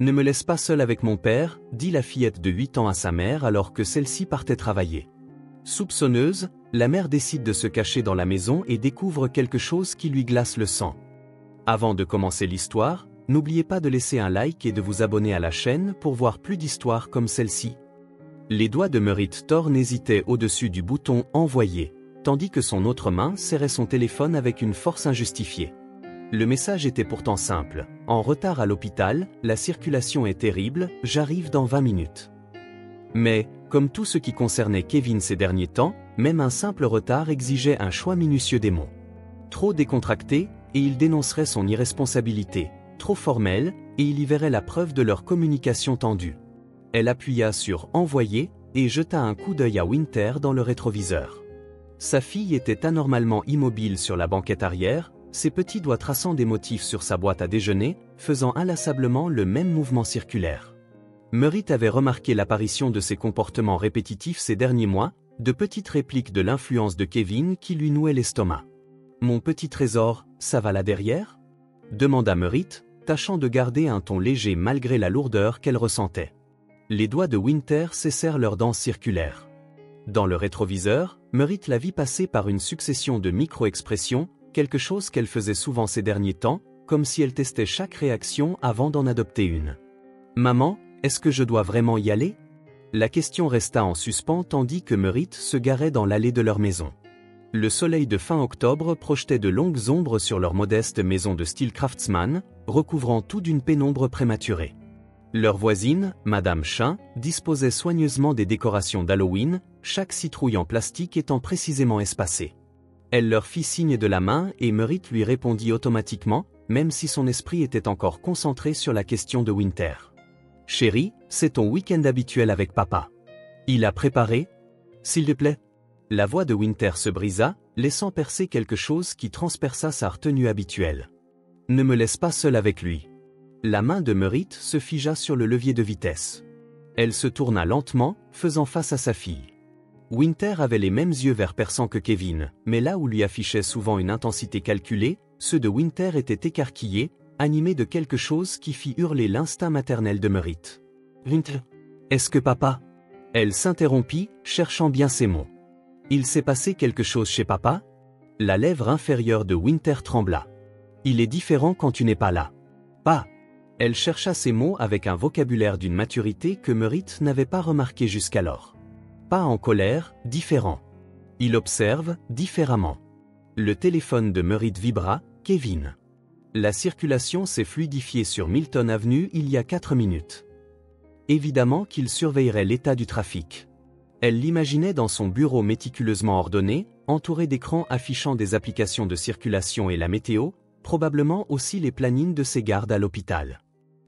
Ne me laisse pas seule avec mon père, dit la fillette de 8 ans à sa mère alors que celle-ci partait travailler. Soupçonneuse, la mère décide de se cacher dans la maison et découvre quelque chose qui lui glace le sang. Avant de commencer l'histoire, n'oubliez pas de laisser un like et de vous abonner à la chaîne pour voir plus d'histoires comme celle-ci. Les doigts de Merit Thorne hésitaient au-dessus du bouton « Envoyer », tandis que son autre main serrait son téléphone avec une force injustifiée. Le message était pourtant simple. En retard à l'hôpital, la circulation est terrible, j'arrive dans 20 minutes. Mais, comme tout ce qui concernait Kevin ces derniers temps, même un simple retard exigeait un choix minutieux des mots. Trop décontracté, et il dénoncerait son irresponsabilité. Trop formel, et il y verrait la preuve de leur communication tendue. Elle appuya sur « Envoyer » et jeta un coup d'œil à Winter dans le rétroviseur. Sa fille était anormalement immobile sur la banquette arrière, ses petits doigts traçant des motifs sur sa boîte à déjeuner, faisant inlassablement le même mouvement circulaire. Merit avait remarqué l'apparition de ces comportements répétitifs ces derniers mois, de petites répliques de l'influence de Kevin qui lui nouaient l'estomac. « Mon petit trésor, ça va là derrière ?» demanda Merit, tâchant de garder un ton léger malgré la lourdeur qu'elle ressentait. Les doigts de Winter cessèrent leur danse circulaire. Dans le rétroviseur, Merit la vit passer par une succession de micro-expressions, quelque chose qu'elle faisait souvent ces derniers temps, comme si elle testait chaque réaction avant d'en adopter une. « Maman, est-ce que je dois vraiment y aller ?» La question resta en suspens tandis que Merit se garait dans l'allée de leur maison. Le soleil de fin octobre projetait de longues ombres sur leur modeste maison de style craftsman, recouvrant tout d'une pénombre prématurée. Leur voisine, Madame Chin, disposait soigneusement des décorations d'Halloween, chaque citrouille en plastique étant précisément espacée. Elle leur fit signe de la main et Merit lui répondit automatiquement, même si son esprit était encore concentré sur la question de Winter. « Chérie, c'est ton week-end habituel avec papa. Il a préparé ? S'il te plaît ?» La voix de Winter se brisa, laissant percer quelque chose qui transperça sa retenue habituelle. « Ne me laisse pas seule avec lui. » La main de Merit se figea sur le levier de vitesse. Elle se tourna lentement, faisant face à sa fille. Winter avait les mêmes yeux vert perçants que Kevin, mais là où lui affichait souvent une intensité calculée, ceux de Winter étaient écarquillés, animés de quelque chose qui fit hurler l'instinct maternel de Merit. « Winter, est-ce que papa ?» Elle s'interrompit, cherchant bien ses mots. « Il s'est passé quelque chose chez papa ?» La lèvre inférieure de Winter trembla. « Il est différent quand tu n'es pas là. »« Pas !» Elle chercha ces mots avec un vocabulaire d'une maturité que Merit n'avait pas remarqué jusqu'alors. Pas en colère, différent. Il observe, différemment. Le téléphone de Merit vibra, Kevin. La circulation s'est fluidifiée sur Milton Avenue il y a 4 minutes. Évidemment qu'il surveillerait l'état du trafic. Elle l'imaginait dans son bureau méticuleusement ordonné, entouré d'écrans affichant des applications de circulation et la météo, probablement aussi les plannings de ses gardes à l'hôpital.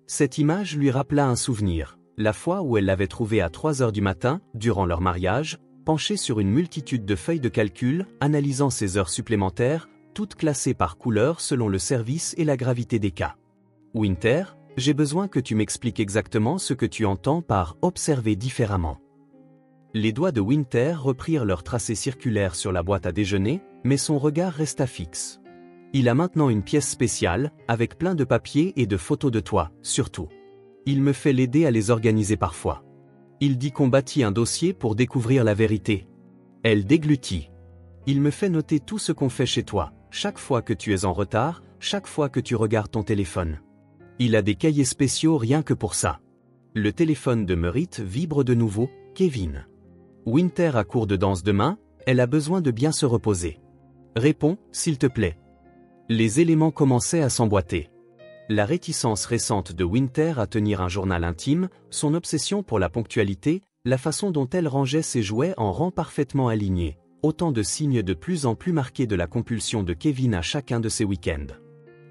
Cette image lui rappela un souvenir. La fois où elle l'avait trouvé à 3 heures du matin, durant leur mariage, penchée sur une multitude de feuilles de calcul, analysant ses heures supplémentaires, toutes classées par couleur selon le service et la gravité des cas. « Winter, j'ai besoin que tu m'expliques exactement ce que tu entends par « observer différemment ». Les doigts de Winter reprirent leur tracé circulaire sur la boîte à déjeuner, mais son regard resta fixe. Il a maintenant une pièce spéciale, avec plein de papiers et de photos de toi, surtout. Il me fait l'aider à les organiser parfois. Il dit qu'on bâtit un dossier pour découvrir la vérité. Elle déglutit. Il me fait noter tout ce qu'on fait chez toi, chaque fois que tu es en retard, chaque fois que tu regardes ton téléphone. Il a des cahiers spéciaux rien que pour ça. Le téléphone de Merit vibre de nouveau, Kevin. Winter a cours de danse demain, elle a besoin de bien se reposer. Réponds, s'il te plaît. Les éléments commençaient à s'emboîter. La réticence récente de Winter à tenir un journal intime, son obsession pour la ponctualité, la façon dont elle rangeait ses jouets en rang parfaitement alignés, autant de signes de plus en plus marqués de la compulsion de Kevin à chacun de ses week-ends.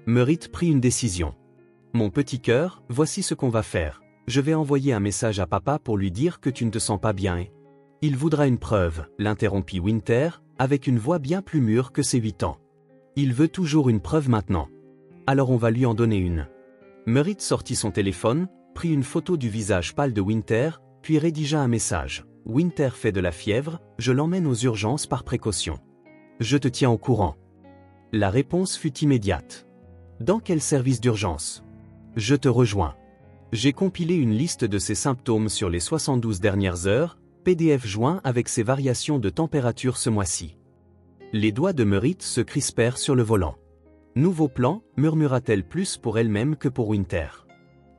Merit prit une décision. « Mon petit cœur, voici ce qu'on va faire. Je vais envoyer un message à papa pour lui dire que tu ne te sens pas bien et... » « Il voudra une preuve, » l'interrompit Winter, avec une voix bien plus mûre que ses 8 ans. « Il veut toujours une preuve maintenant. Alors on va lui en donner une. » Merit sortit son téléphone, prit une photo du visage pâle de Winter, puis rédigea un message. « Winter fait de la fièvre, je l'emmène aux urgences par précaution. Je te tiens au courant. » La réponse fut immédiate. « Dans quel service d'urgence ? Je te rejoins. J'ai compilé une liste de ces symptômes sur les 72 dernières heures, PDF joint avec ces variations de température ce mois-ci. Les doigts de Merit se crispèrent sur le volant. Nouveau plan, murmura-t-elle plus pour elle-même que pour Winter.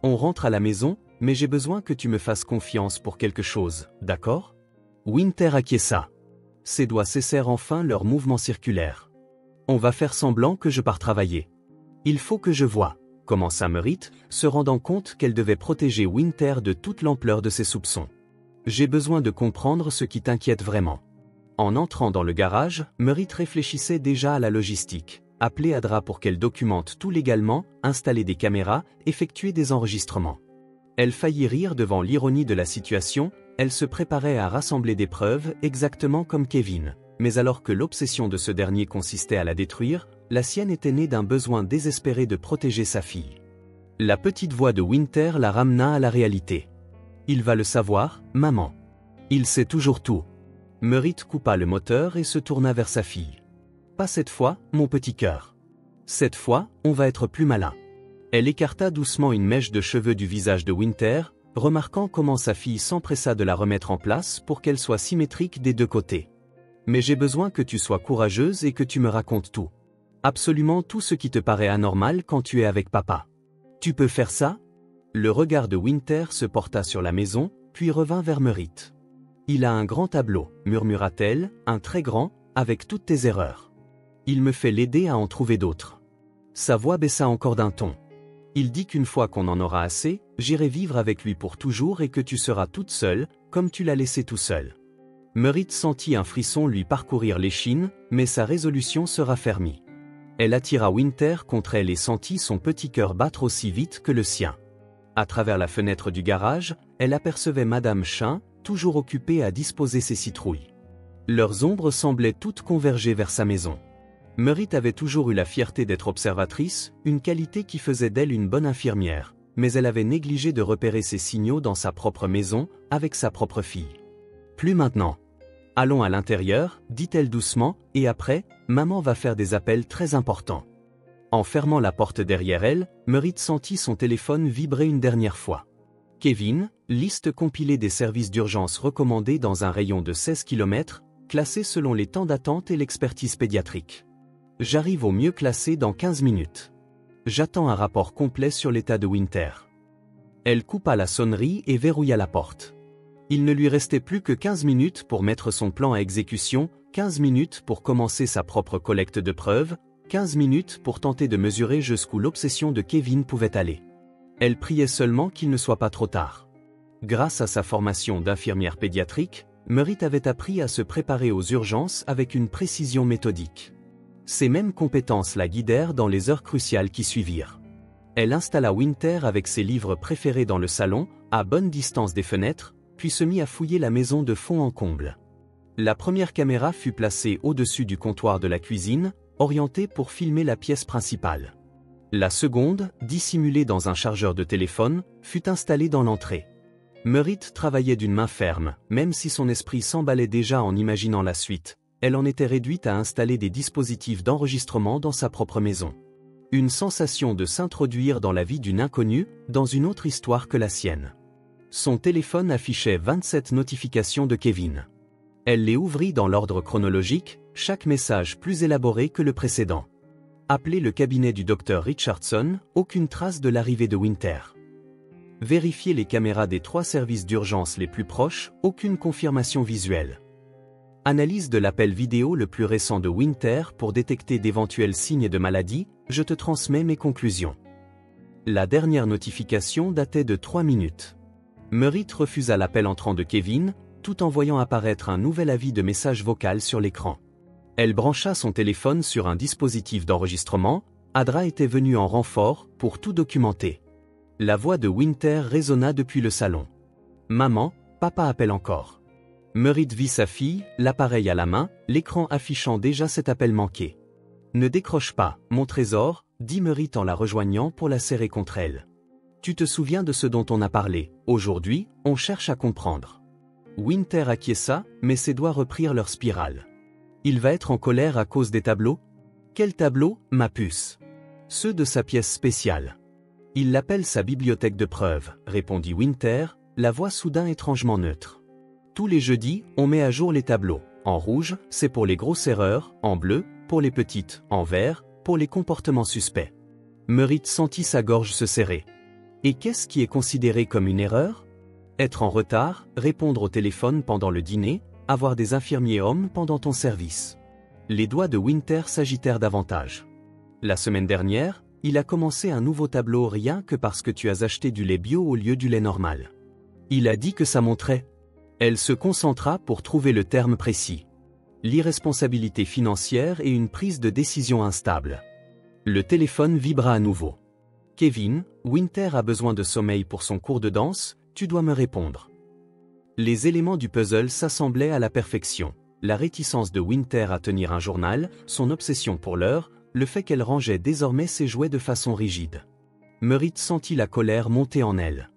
On rentre à la maison, mais j'ai besoin que tu me fasses confiance pour quelque chose, d'accord? Winter acquiesça. Ses doigts cessèrent enfin leur mouvement circulaire. On va faire semblant que je pars travailler. Il faut que je voie, commença Merit, se rendant compte qu'elle devait protéger Winter de toute l'ampleur de ses soupçons. J'ai besoin de comprendre ce qui t'inquiète vraiment. En entrant dans le garage, Merit réfléchissait déjà à la logistique. Appeler Adra pour qu'elle documente tout légalement, installer des caméras, effectuer des enregistrements. Elle faillit rire devant l'ironie de la situation, elle se préparait à rassembler des preuves exactement comme Kevin. Mais alors que l'obsession de ce dernier consistait à la détruire, la sienne était née d'un besoin désespéré de protéger sa fille. La petite voix de Winter la ramena à la réalité. Il va le savoir, maman. Il sait toujours tout. Merit coupa le moteur et se tourna vers sa fille. Pas cette fois, mon petit cœur. Cette fois, on va être plus malin. Elle écarta doucement une mèche de cheveux du visage de Winter, remarquant comment sa fille s'empressa de la remettre en place pour qu'elle soit symétrique des deux côtés. Mais j'ai besoin que tu sois courageuse et que tu me racontes tout. Absolument tout ce qui te paraît anormal quand tu es avec papa. Tu peux faire ça? Le regard de Winter se porta sur la maison, puis revint vers Merit. Il a un grand tableau, murmura-t-elle, un très grand, avec toutes tes erreurs. Il me fait l'aider à en trouver d'autres. Sa voix baissa encore d'un ton. Il dit qu'une fois qu'on en aura assez, j'irai vivre avec lui pour toujours et que tu seras toute seule, comme tu l'as laissé tout seul. Merit sentit un frisson lui parcourir l'échine, mais sa résolution se raffermit. Elle attira Winter contre elle et sentit son petit cœur battre aussi vite que le sien. À travers la fenêtre du garage, elle apercevait Madame Chin, toujours occupée à disposer ses citrouilles. Leurs ombres semblaient toutes converger vers sa maison. Merit avait toujours eu la fierté d'être observatrice, une qualité qui faisait d'elle une bonne infirmière, mais elle avait négligé de repérer ces signaux dans sa propre maison, avec sa propre fille. Plus maintenant. Allons à l'intérieur, dit-elle doucement, et après, maman va faire des appels très importants. En fermant la porte derrière elle, Merit sentit son téléphone vibrer une dernière fois. Kevin, liste compilée des services d'urgence recommandés dans un rayon de 16 km, classés selon les temps d'attente et l'expertise pédiatrique. J'arrive au mieux classé dans 15 minutes. J'attends un rapport complet sur l'état de Winter. Elle coupa la sonnerie et verrouilla la porte. Il ne lui restait plus que 15 minutes pour mettre son plan à exécution, 15 minutes pour commencer sa propre collecte de preuves, 15 minutes pour tenter de mesurer jusqu'où l'obsession de Kevin pouvait aller. Elle priait seulement qu'il ne soit pas trop tard. Grâce à sa formation d'infirmière pédiatrique, Merit avait appris à se préparer aux urgences avec une précision méthodique. Ces mêmes compétences la guidèrent dans les heures cruciales qui suivirent. Elle installa Winter avec ses livres préférés dans le salon, à bonne distance des fenêtres, puis se mit à fouiller la maison de fond en comble. La première caméra fut placée au-dessus du comptoir de la cuisine, orientée pour filmer la pièce principale. La seconde, dissimulée dans un chargeur de téléphone, fut installée dans l'entrée. Merit travaillait d'une main ferme, même si son esprit s'emballait déjà en imaginant la suite. Elle en était réduite à installer des dispositifs d'enregistrement dans sa propre maison. Une sensation de s'introduire dans la vie d'une inconnue, dans une autre histoire que la sienne. Son téléphone affichait 27 notifications de Kevin. Elle les ouvrit dans l'ordre chronologique, chaque message plus élaboré que le précédent. Appelez le cabinet du docteur Richardson, aucune trace de l'arrivée de Winter. Vérifiez les caméras des 3 services d'urgence les plus proches, aucune confirmation visuelle. Analyse de l'appel vidéo le plus récent de Winter pour détecter d'éventuels signes de maladie, je te transmets mes conclusions. La dernière notification datait de 3 minutes. Merit refusa l'appel entrant de Kevin, tout en voyant apparaître un nouvel avis de message vocal sur l'écran. Elle brancha son téléphone sur un dispositif d'enregistrement, Adra était venue en renfort pour tout documenter. La voix de Winter résonna depuis le salon. « Maman, papa appelle encore. » Merit vit sa fille, l'appareil à la main, l'écran affichant déjà cet appel manqué. « Ne décroche pas, mon trésor, » dit Merit en la rejoignant pour la serrer contre elle. « Tu te souviens de ce dont on a parlé, aujourd'hui, on cherche à comprendre. » Winter acquiesça, mais ses doigts reprirent leur spirale. « Il va être en colère à cause des tableaux ? » « Quels tableaux, ma puce ? » « Ceux de sa pièce spéciale. » Il l'appelle sa bibliothèque de preuves, répondit Winter, la voix soudain étrangement neutre. Tous les jeudis, on met à jour les tableaux. En rouge, c'est pour les grosses erreurs, en bleu, pour les petites, en vert, pour les comportements suspects. Merritt sentit sa gorge se serrer. Et qu'est-ce qui est considéré comme une erreur? Être en retard, répondre au téléphone pendant le dîner, avoir des infirmiers hommes pendant ton service. Les doigts de Winter s'agitèrent davantage. La semaine dernière, il a commencé un nouveau tableau rien que parce que tu as acheté du lait bio au lieu du lait normal. Il a dit que ça montrait. Elle se concentra pour trouver le terme précis. L'irresponsabilité financière et une prise de décision instable. Le téléphone vibra à nouveau. Kevin, Winter a besoin de sommeil pour son cours de danse, tu dois me répondre. Les éléments du puzzle s'assemblaient à la perfection. La réticence de Winter à tenir un journal, son obsession pour l'heure, le fait qu'elle rangeait désormais ses jouets de façon rigide. Merritt sentit la colère monter en elle.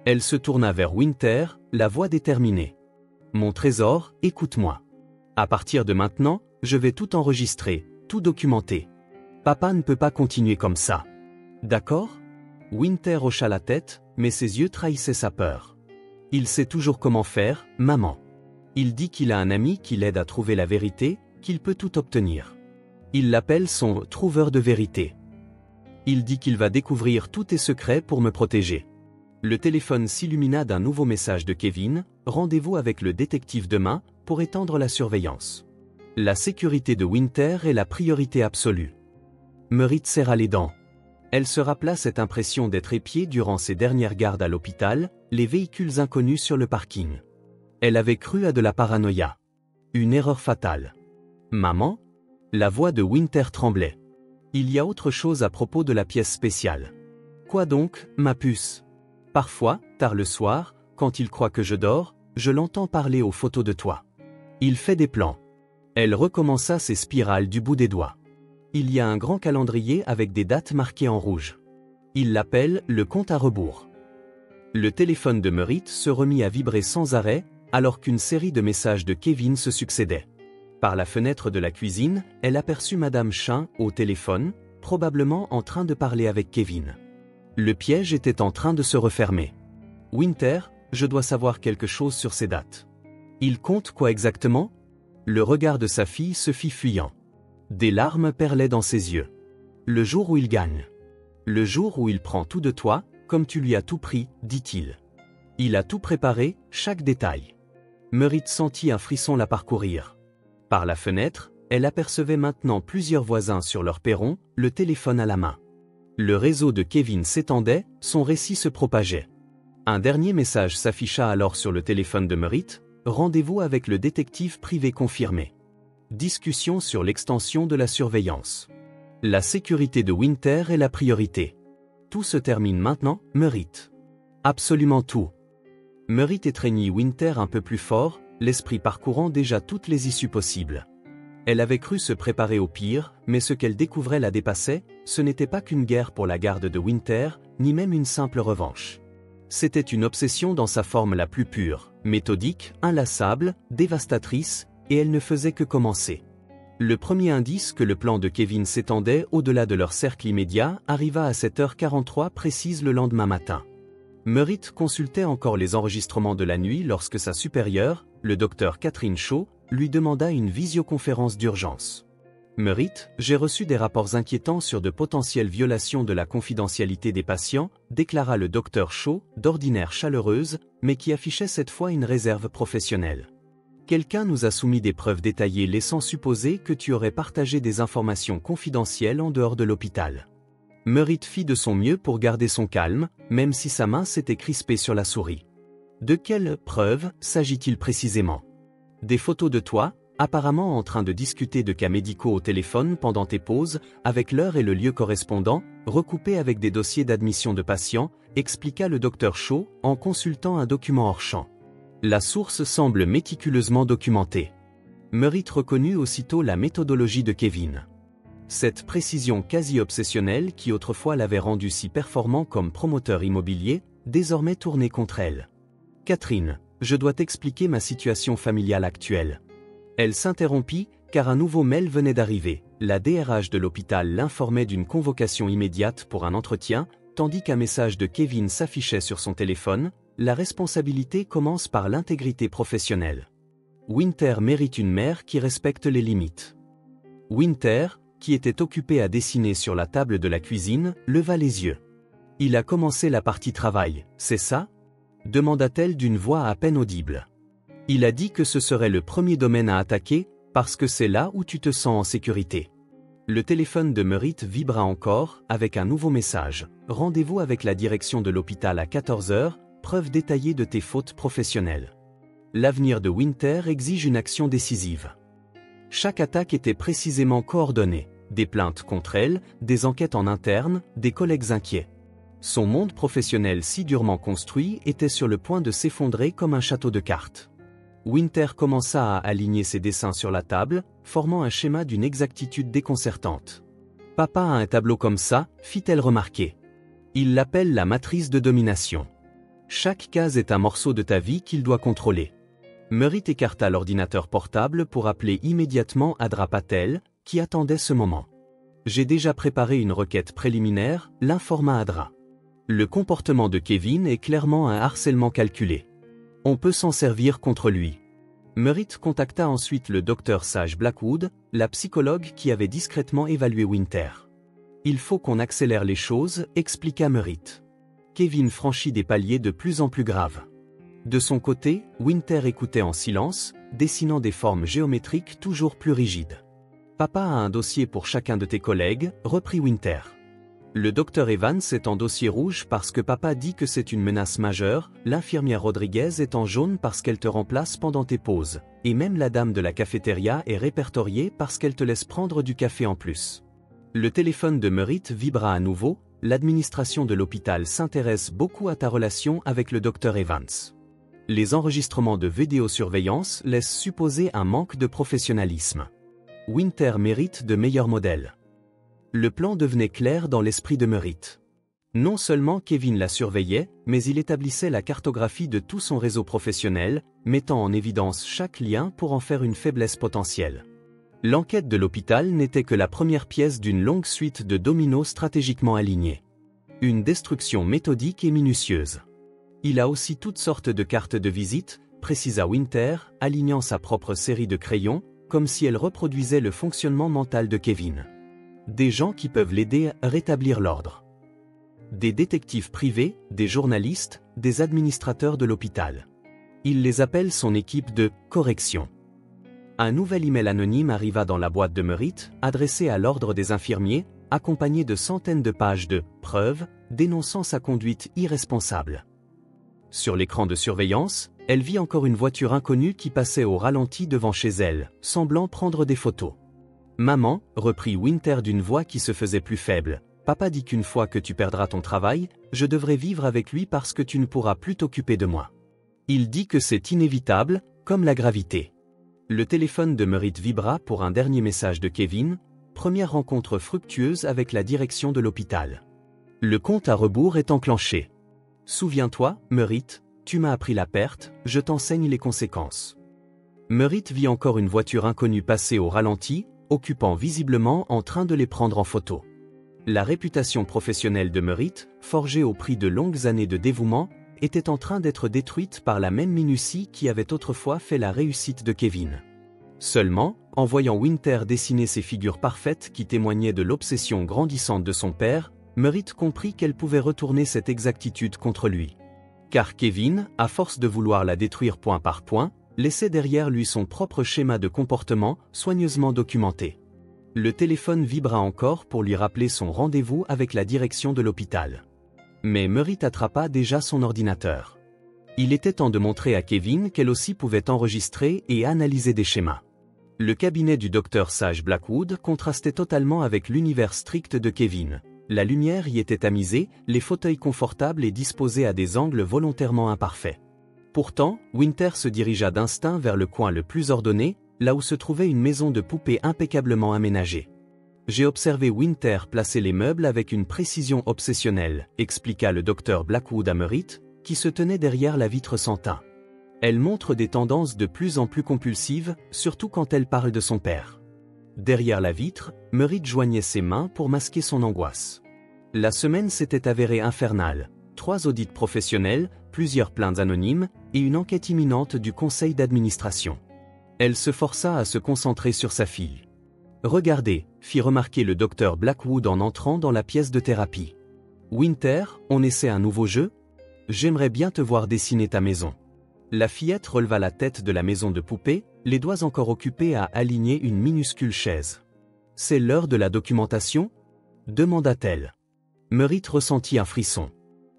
Elle se tourna vers Winter, la voix déterminée. Mon trésor, écoute-moi. À partir de maintenant, je vais tout enregistrer, tout documenter. Papa ne peut pas continuer comme ça. D'accord? Winter hocha la tête, mais ses yeux trahissaient sa peur. Il sait toujours comment faire, maman. Il dit qu'il a un ami qui l'aide à trouver la vérité, qu'il peut tout obtenir. Il l'appelle son « trouveur de vérité ». Il dit qu'il va découvrir tous tes secrets pour me protéger. Le téléphone s'illumina d'un nouveau message de Kevin, « Rendez-vous avec le détective demain, pour étendre la surveillance. » La sécurité de Winter est la priorité absolue. Merritt serra les dents. Elle se rappela cette impression d'être épiée durant ses dernières gardes à l'hôpital, les véhicules inconnus sur le parking. Elle avait cru à de la paranoïa. Une erreur fatale. Maman? La voix de Winter tremblait. Il y a autre chose à propos de la pièce spéciale. Quoi donc, ma puce? Parfois, tard le soir, quand il croit que je dors, je l'entends parler aux photos de toi. Il fait des plans. Elle recommença ses spirales du bout des doigts. Il y a un grand calendrier avec des dates marquées en rouge. Il l'appelle le compte à rebours. Le téléphone de Merritt se remit à vibrer sans arrêt, alors qu'une série de messages de Kevin se succédaient. Par la fenêtre de la cuisine, elle aperçut Madame Chin au téléphone, probablement en train de parler avec Kevin. Le piège était en train de se refermer. Winter, je dois savoir quelque chose sur ces dates. Il compte quoi exactement? Le regard de sa fille se fit fuyant. Des larmes perlaient dans ses yeux. Le jour où il gagne. Le jour où il prend tout de toi, comme tu lui as tout pris, dit-il. Il a tout préparé, chaque détail. Merritt sentit un frisson la parcourir. Par la fenêtre, elle apercevait maintenant plusieurs voisins sur leur perron, le téléphone à la main. Le réseau de Kevin s'étendait, son récit se propageait. Un dernier message s'afficha alors sur le téléphone de Merritt, rendez-vous avec le détective privé confirmé. Discussion sur l'extension de la surveillance. La sécurité de Winter est la priorité. Tout se termine maintenant, Merritt. Absolument tout. Merritt étreignit Winter un peu plus fort, l'esprit parcourant déjà toutes les issues possibles. Elle avait cru se préparer au pire, mais ce qu'elle découvrait la dépassait, ce n'était pas qu'une guerre pour la garde de Winter, ni même une simple revanche. C'était une obsession dans sa forme la plus pure, méthodique, inlassable, dévastatrice, et elle ne faisait que commencer. Le premier indice que le plan de Kevin s'étendait au-delà de leur cercle immédiat arriva à 7h43 précise le lendemain matin. Merritt consultait encore les enregistrements de la nuit lorsque sa supérieure, le docteur Catherine Shaw, lui demanda une visioconférence d'urgence. Merritt, j'ai reçu des rapports inquiétants sur de potentielles violations de la confidentialité des patients, déclara le docteur Shaw, d'ordinaire chaleureuse, mais qui affichait cette fois une réserve professionnelle. Quelqu'un nous a soumis des preuves détaillées laissant supposer que tu aurais partagé des informations confidentielles en dehors de l'hôpital. Merritt fit de son mieux pour garder son calme, même si sa main s'était crispée sur la souris. De quelles preuves s'agit-il précisément? Des photos de toi, apparemment en train de discuter de cas médicaux au téléphone pendant tes pauses, avec l'heure et le lieu correspondant, recoupés avec des dossiers d'admission de patients, expliqua le docteur Shaw en consultant un document hors champ. La source semble méticuleusement documentée. Merritt reconnut aussitôt la méthodologie de Kevin. Cette précision quasi obsessionnelle qui autrefois l'avait rendu si performant comme promoteur immobilier, désormais tournée contre elle. Catherine, je dois t'expliquer ma situation familiale actuelle. Elle s'interrompit, car un nouveau mail venait d'arriver. La DRH de l'hôpital l'informait d'une convocation immédiate pour un entretien, tandis qu'un message de Kevin s'affichait sur son téléphone, la responsabilité commence par l'intégrité professionnelle. Winter mérite une mère qui respecte les limites. Winter, qui était occupé à dessiner sur la table de la cuisine, leva les yeux. Il a commencé la partie travail, c'est ça? Demanda-t-elle d'une voix à peine audible. Il a dit que ce serait le premier domaine à attaquer, parce que c'est là où tu te sens en sécurité. Le téléphone de Merit vibra encore, avec un nouveau message. Rendez-vous avec la direction de l'hôpital à 14 h, preuve détaillée de tes fautes professionnelles. L'avenir de Winter exige une action décisive. Chaque attaque était précisément coordonnée. Des plaintes contre elle, des enquêtes en interne, des collègues inquiets. Son monde professionnel si durement construit était sur le point de s'effondrer comme un château de cartes. Winter commença à aligner ses dessins sur la table, formant un schéma d'une exactitude déconcertante. « Papa a un tableau comme ça », fit-elle remarquer. Il l'appelle la matrice de domination. Chaque case est un morceau de ta vie qu'il doit contrôler. Merit écarta l'ordinateur portable pour appeler immédiatement Adra Patel, qui attendait ce moment. « J'ai déjà préparé une requête préliminaire », l'informa Adra. Le comportement de Kevin est clairement un harcèlement calculé. On peut s'en servir contre lui. Merit contacta ensuite le docteur Sage Blackwood, la psychologue qui avait discrètement évalué Winter. « Il faut qu'on accélère les choses », expliqua Merit. Kevin franchit des paliers de plus en plus graves. De son côté, Winter écoutait en silence, dessinant des formes géométriques toujours plus rigides. « Papa a un dossier pour chacun de tes collègues », reprit Winter. Le docteur Evans est en dossier rouge parce que papa dit que c'est une menace majeure, l'infirmière Rodriguez est en jaune parce qu'elle te remplace pendant tes pauses, et même la dame de la cafétéria est répertoriée parce qu'elle te laisse prendre du café en plus. Le téléphone de Merit vibra à nouveau, l'administration de l'hôpital s'intéresse beaucoup à ta relation avec le docteur Evans. Les enregistrements de vidéosurveillance laissent supposer un manque de professionnalisme. Winter mérite de meilleurs modèles. Le plan devenait clair dans l'esprit de Merit. Non seulement Kevin la surveillait, mais il établissait la cartographie de tout son réseau professionnel, mettant en évidence chaque lien pour en faire une faiblesse potentielle. L'enquête de l'hôpital n'était que la première pièce d'une longue suite de dominos stratégiquement alignés. Une destruction méthodique et minutieuse. Il a aussi toutes sortes de cartes de visite, précisa Winter, alignant sa propre série de crayons, comme si elle reproduisait le fonctionnement mental de Kevin. Des gens qui peuvent l'aider à rétablir l'ordre. Des détectives privés, des journalistes, des administrateurs de l'hôpital. Il les appelle son équipe de « correction ». Un nouvel email anonyme arriva dans la boîte de Merit, adressé à l'ordre des infirmiers, accompagné de centaines de pages de « preuves » dénonçant sa conduite irresponsable. Sur l'écran de surveillance, elle vit encore une voiture inconnue qui passait au ralenti devant chez elle, semblant prendre des photos. « Maman », reprit Winter d'une voix qui se faisait plus faible, « papa dit qu'une fois que tu perdras ton travail, je devrai vivre avec lui parce que tu ne pourras plus t'occuper de moi. Il dit que c'est inévitable, comme la gravité. » Le téléphone de Merit vibra pour un dernier message de Kevin, première rencontre fructueuse avec la direction de l'hôpital. Le compte à rebours est enclenché. « Souviens-toi, Merit, tu m'as appris la perte, je t'enseigne les conséquences. » Merit vit encore une voiture inconnue passer au ralenti, occupant visiblement en train de les prendre en photo. La réputation professionnelle de Merit, forgée au prix de longues années de dévouement, était en train d'être détruite par la même minutie qui avait autrefois fait la réussite de Kevin. Seulement, en voyant Winter dessiner ces figures parfaites qui témoignaient de l'obsession grandissante de son père, Merit comprit qu'elle pouvait retourner cette exactitude contre lui. Car Kevin, à force de vouloir la détruire point par point, laissait derrière lui son propre schéma de comportement, soigneusement documenté. Le téléphone vibra encore pour lui rappeler son rendez-vous avec la direction de l'hôpital. Mais Merit attrapa déjà son ordinateur. Il était temps de montrer à Kevin qu'elle aussi pouvait enregistrer et analyser des schémas. Le cabinet du docteur Sage Blackwood contrastait totalement avec l'univers strict de Kevin. La lumière y était tamisée, les fauteuils confortables et disposés à des angles volontairement imparfaits. Pourtant, Winter se dirigea d'instinct vers le coin le plus ordonné, là où se trouvait une maison de poupée impeccablement aménagée. « J'ai observé Winter placer les meubles avec une précision obsessionnelle », expliqua le docteur Blackwood à Merit, qui se tenait derrière la vitre sans teint. Elle montre des tendances de plus en plus compulsives, surtout quand elle parle de son père. Derrière la vitre, Merit joignait ses mains pour masquer son angoisse. La semaine s'était avérée infernale. 3 audits professionnels, plusieurs plaintes anonymes et une enquête imminente du conseil d'administration. Elle se força à se concentrer sur sa fille. « Regardez », fit remarquer le docteur Blackwood en entrant dans la pièce de thérapie. « Winter, on essaie un nouveau jeu ? J'aimerais bien te voir dessiner ta maison. » La fillette releva la tête de la maison de poupée, les doigts encore occupés à aligner une minuscule chaise. « C'est l'heure de la documentation ? » demanda-t-elle. Merritt ressentit un frisson.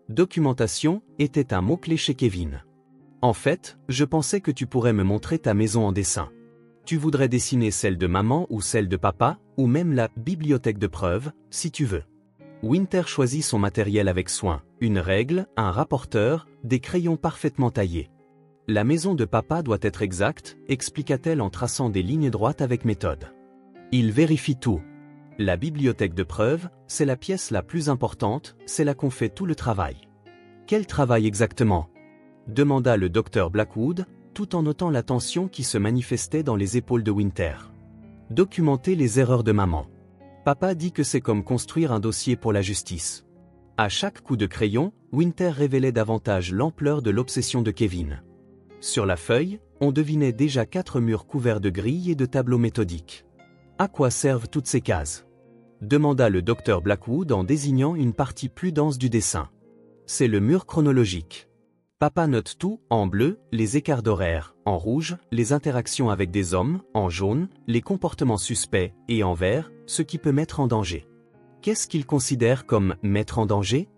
Documentation était un mot-clé chez Kevin. En fait, je pensais que tu pourrais me montrer ta maison en dessin. Tu voudrais dessiner celle de maman ou celle de papa, ou même la bibliothèque de preuves, si tu veux. Winter choisit son matériel avec soin, une règle, un rapporteur, des crayons parfaitement taillés. La maison de papa doit être exacte, expliqua-t-elle en traçant des lignes droites avec méthode. Il vérifie tout. La bibliothèque de preuves, c'est la pièce la plus importante, c'est là qu'on fait tout le travail. Quel travail exactement ? Demanda le docteur Blackwood, tout en notant la tension qui se manifestait dans les épaules de Winter. Documenter les erreurs de maman. Papa dit que c'est comme construire un dossier pour la justice. À chaque coup de crayon, Winter révélait davantage l'ampleur de l'obsession de Kevin. Sur la feuille, on devinait déjà 4 murs couverts de grilles et de tableaux méthodiques. À quoi servent toutes ces cases ? Demanda le docteur Blackwood en désignant une partie plus dense du dessin. C'est le mur chronologique. Papa note tout, en bleu, les écarts d'horaire, en rouge, les interactions avec des hommes, en jaune, les comportements suspects, et en vert, ce qui peut mettre en danger. Qu'est-ce qu'il considère comme « mettre en danger »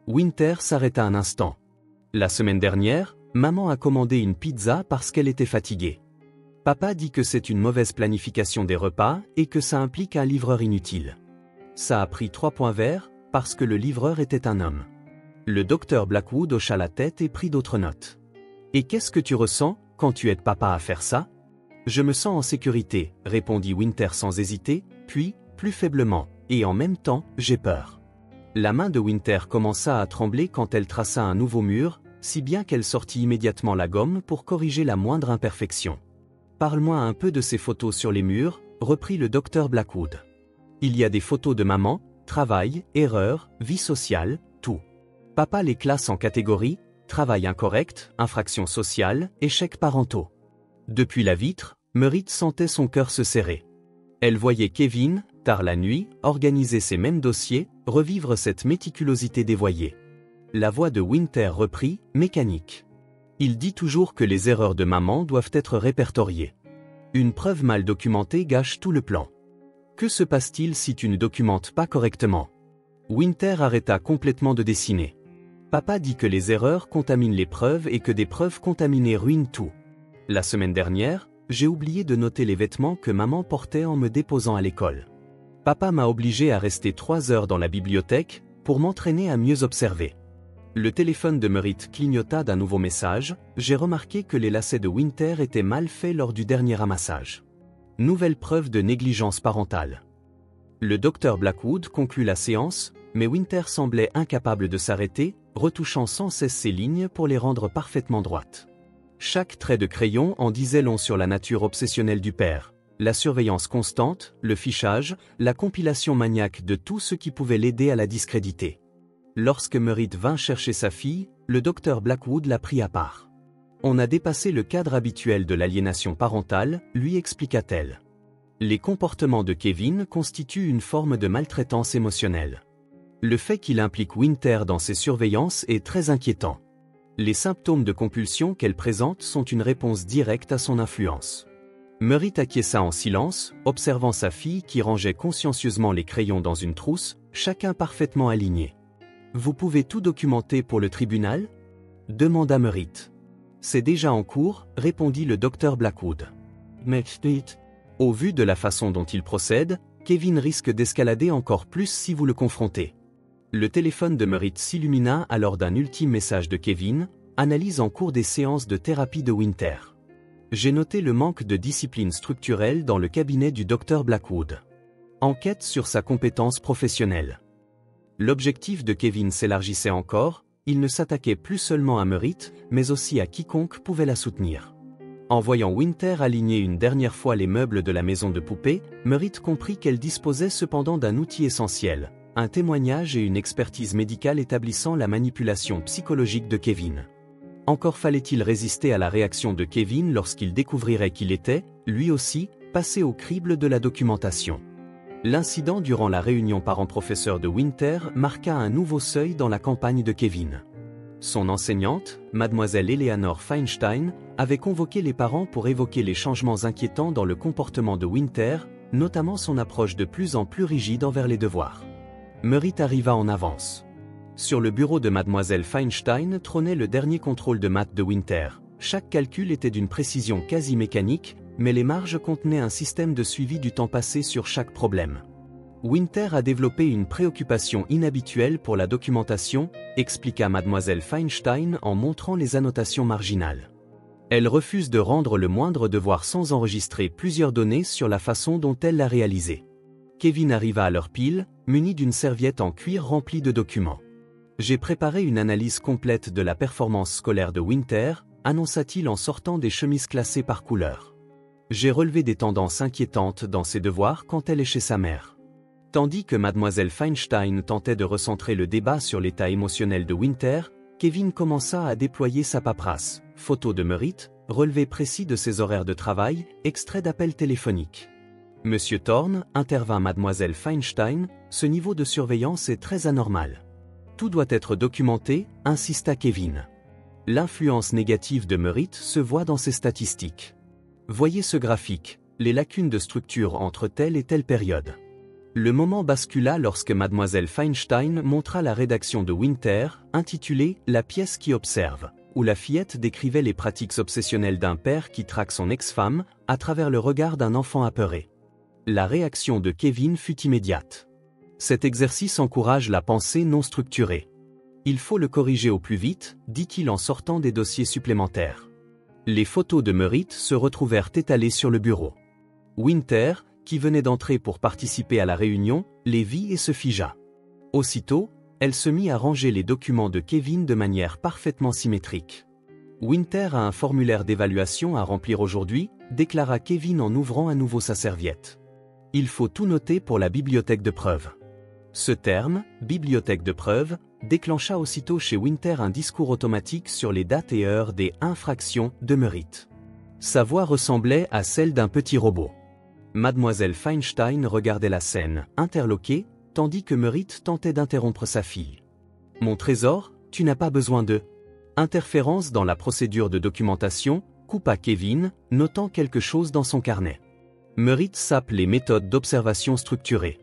Winter s'arrêta un instant. La semaine dernière, maman a commandé une pizza parce qu'elle était fatiguée. Papa dit que c'est une mauvaise planification des repas et que ça implique un livreur inutile. Ça a pris 3 points verts parce que le livreur était un homme. Le docteur Blackwood hocha la tête et prit d'autres notes. Et qu'est-ce que tu ressens quand tu aides papa à faire ça ? Je me sens en sécurité, répondit Winter sans hésiter, puis, plus faiblement, et en même temps, j'ai peur. La main de Winter commença à trembler quand elle traça un nouveau mur, si bien qu'elle sortit immédiatement la gomme pour corriger la moindre imperfection. Parle-moi un peu de ces photos sur les murs, reprit le docteur Blackwood. Il y a des photos de maman, travail, erreurs, vie sociale, tout. Papa les classe en catégories, travail incorrect, infraction sociale, échecs parentaux. Depuis la vitre, Merritt sentait son cœur se serrer. Elle voyait Kevin, tard la nuit, organiser ces mêmes dossiers, revivre cette méticulosité dévoyée. La voix de Winter reprit, mécanique. Il dit toujours que les erreurs de maman doivent être répertoriées. Une preuve mal documentée gâche tout le plan. Que se passe-t-il si tu ne documentes pas correctement ? Winter arrêta complètement de dessiner. Papa dit que les erreurs contaminent les preuves et que des preuves contaminées ruinent tout. La semaine dernière, j'ai oublié de noter les vêtements que maman portait en me déposant à l'école. Papa m'a obligé à rester 3 heures dans la bibliothèque pour m'entraîner à mieux observer. Le téléphone de Merritt clignota d'un nouveau message, j'ai remarqué que les lacets de Winter étaient mal faits lors du dernier ramassage. Nouvelle preuve de négligence parentale. Le docteur Blackwood conclut la séance, mais Winter semblait incapable de s'arrêter, retouchant sans cesse ses lignes pour les rendre parfaitement droites. Chaque trait de crayon en disait long sur la nature obsessionnelle du père, la surveillance constante, le fichage, la compilation maniaque de tout ce qui pouvait l'aider à la discréditer. Lorsque Merritt vint chercher sa fille, le docteur Blackwood la prit à part. On a dépassé le cadre habituel de l'aliénation parentale, lui expliqua-t-elle. Les comportements de Kevin constituent une forme de maltraitance émotionnelle. Le fait qu'il implique Winter dans ses surveillances est très inquiétant. Les symptômes de compulsion qu'elle présente sont une réponse directe à son influence. Merritt acquiesça en silence, observant sa fille qui rangeait consciencieusement les crayons dans une trousse, chacun parfaitement aligné. « Vous pouvez tout documenter pour le tribunal » demanda Merritt. « C'est déjà en cours » répondit le docteur Blackwood. Mais, au vu de la façon dont il procède, Kevin risque d'escalader encore plus si vous le confrontez. Le téléphone de Merritt s'illumina alors d'un ultime message de Kevin, analyse en cours des séances de thérapie de Winter. J'ai noté le manque de discipline structurelle dans le cabinet du docteur Blackwood. Enquête sur sa compétence professionnelle. L'objectif de Kevin s'élargissait encore, il ne s'attaquait plus seulement à Merritt, mais aussi à quiconque pouvait la soutenir. En voyant Winter aligner une dernière fois les meubles de la maison de poupée, Merritt comprit qu'elle disposait cependant d'un outil essentiel, un témoignage et une expertise médicale établissant la manipulation psychologique de Kevin. Encore fallait-il résister à la réaction de Kevin lorsqu'il découvrirait qu'il était, lui aussi, passé au crible de la documentation. L'incident durant la réunion parents-professeurs de Winter marqua un nouveau seuil dans la campagne de Kevin. Son enseignante, mademoiselle Eleanor Feinstein, avait convoqué les parents pour évoquer les changements inquiétants dans le comportement de Winter, notamment son approche de plus en plus rigide envers les devoirs. Merritt arriva en avance. Sur le bureau de mademoiselle Feinstein trônait le dernier contrôle de maths de Winter. Chaque calcul était d'une précision quasi mécanique, mais les marges contenaient un système de suivi du temps passé sur chaque problème. Winter a développé une préoccupation inhabituelle pour la documentation, expliqua mademoiselle Feinstein en montrant les annotations marginales. Elle refuse de rendre le moindre devoir sans enregistrer plusieurs données sur la façon dont elle l'a réalisé. Kevin arriva à l'heure pile, muni d'une serviette en cuir remplie de documents. J'ai préparé une analyse complète de la performance scolaire de Winter, annonça-t-il en sortant des chemises classées par couleur. J'ai relevé des tendances inquiétantes dans ses devoirs quand elle est chez sa mère. Tandis que mademoiselle Feinstein tentait de recentrer le débat sur l'état émotionnel de Winter, Kevin commença à déployer sa paperasse, photos de Merritt, relevés précis de ses horaires de travail, extraits d'appels téléphoniques. Monsieur Thorne, intervint mademoiselle Feinstein, ce niveau de surveillance est très anormal. Tout doit être documenté, insista Kevin. L'influence négative de Merritt se voit dans ses statistiques. Voyez ce graphique, les lacunes de structure entre telle et telle période. Le moment bascula lorsque mademoiselle Feinstein montra la rédaction de Winter, intitulée « La pièce qui observe », où la fillette décrivait les pratiques obsessionnelles d'un père qui traque son ex-femme, à travers le regard d'un enfant apeuré. La réaction de Kevin fut immédiate. Cet exercice encourage la pensée non structurée. Il faut le corriger au plus vite, dit-il en sortant des dossiers supplémentaires. Les photos de Merritt se retrouvèrent étalées sur le bureau. Winter, qui venait d'entrer pour participer à la réunion, les vit et se figea. Aussitôt, elle se mit à ranger les documents de Kevin de manière parfaitement symétrique. Winter a un formulaire d'évaluation à remplir aujourd'hui, déclara Kevin en ouvrant à nouveau sa serviette. Il faut tout noter pour la bibliothèque de preuves. Ce terme, bibliothèque de preuves, déclencha aussitôt chez Winter un discours automatique sur les dates et heures des infractions de Merritt. Sa voix ressemblait à celle d'un petit robot. Mademoiselle Feinstein regardait la scène, interloquée, tandis que Merritt tentait d'interrompre sa fille. « Mon trésor, tu n'as pas besoin de... » Interférence dans la procédure de documentation, coupa Kevin, notant quelque chose dans son carnet. Merritt sape les méthodes d'observation structurée.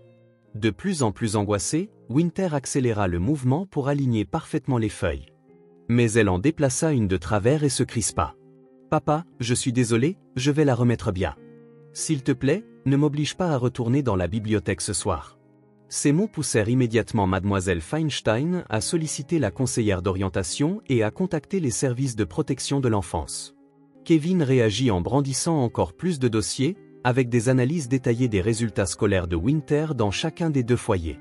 De plus en plus angoissée, Winter accéléra le mouvement pour aligner parfaitement les feuilles. Mais elle en déplaça une de travers et se crispa. « Papa, je suis désolé, je vais la remettre bien. S'il te plaît, ne m'oblige pas à retourner dans la bibliothèque ce soir. » Ces mots poussèrent immédiatement mademoiselle Feinstein à solliciter la conseillère d'orientation et à contacter les services de protection de l'enfance. Kevin réagit en brandissant encore plus de dossiers, avec des analyses détaillées des résultats scolaires de Winter dans chacun des deux foyers.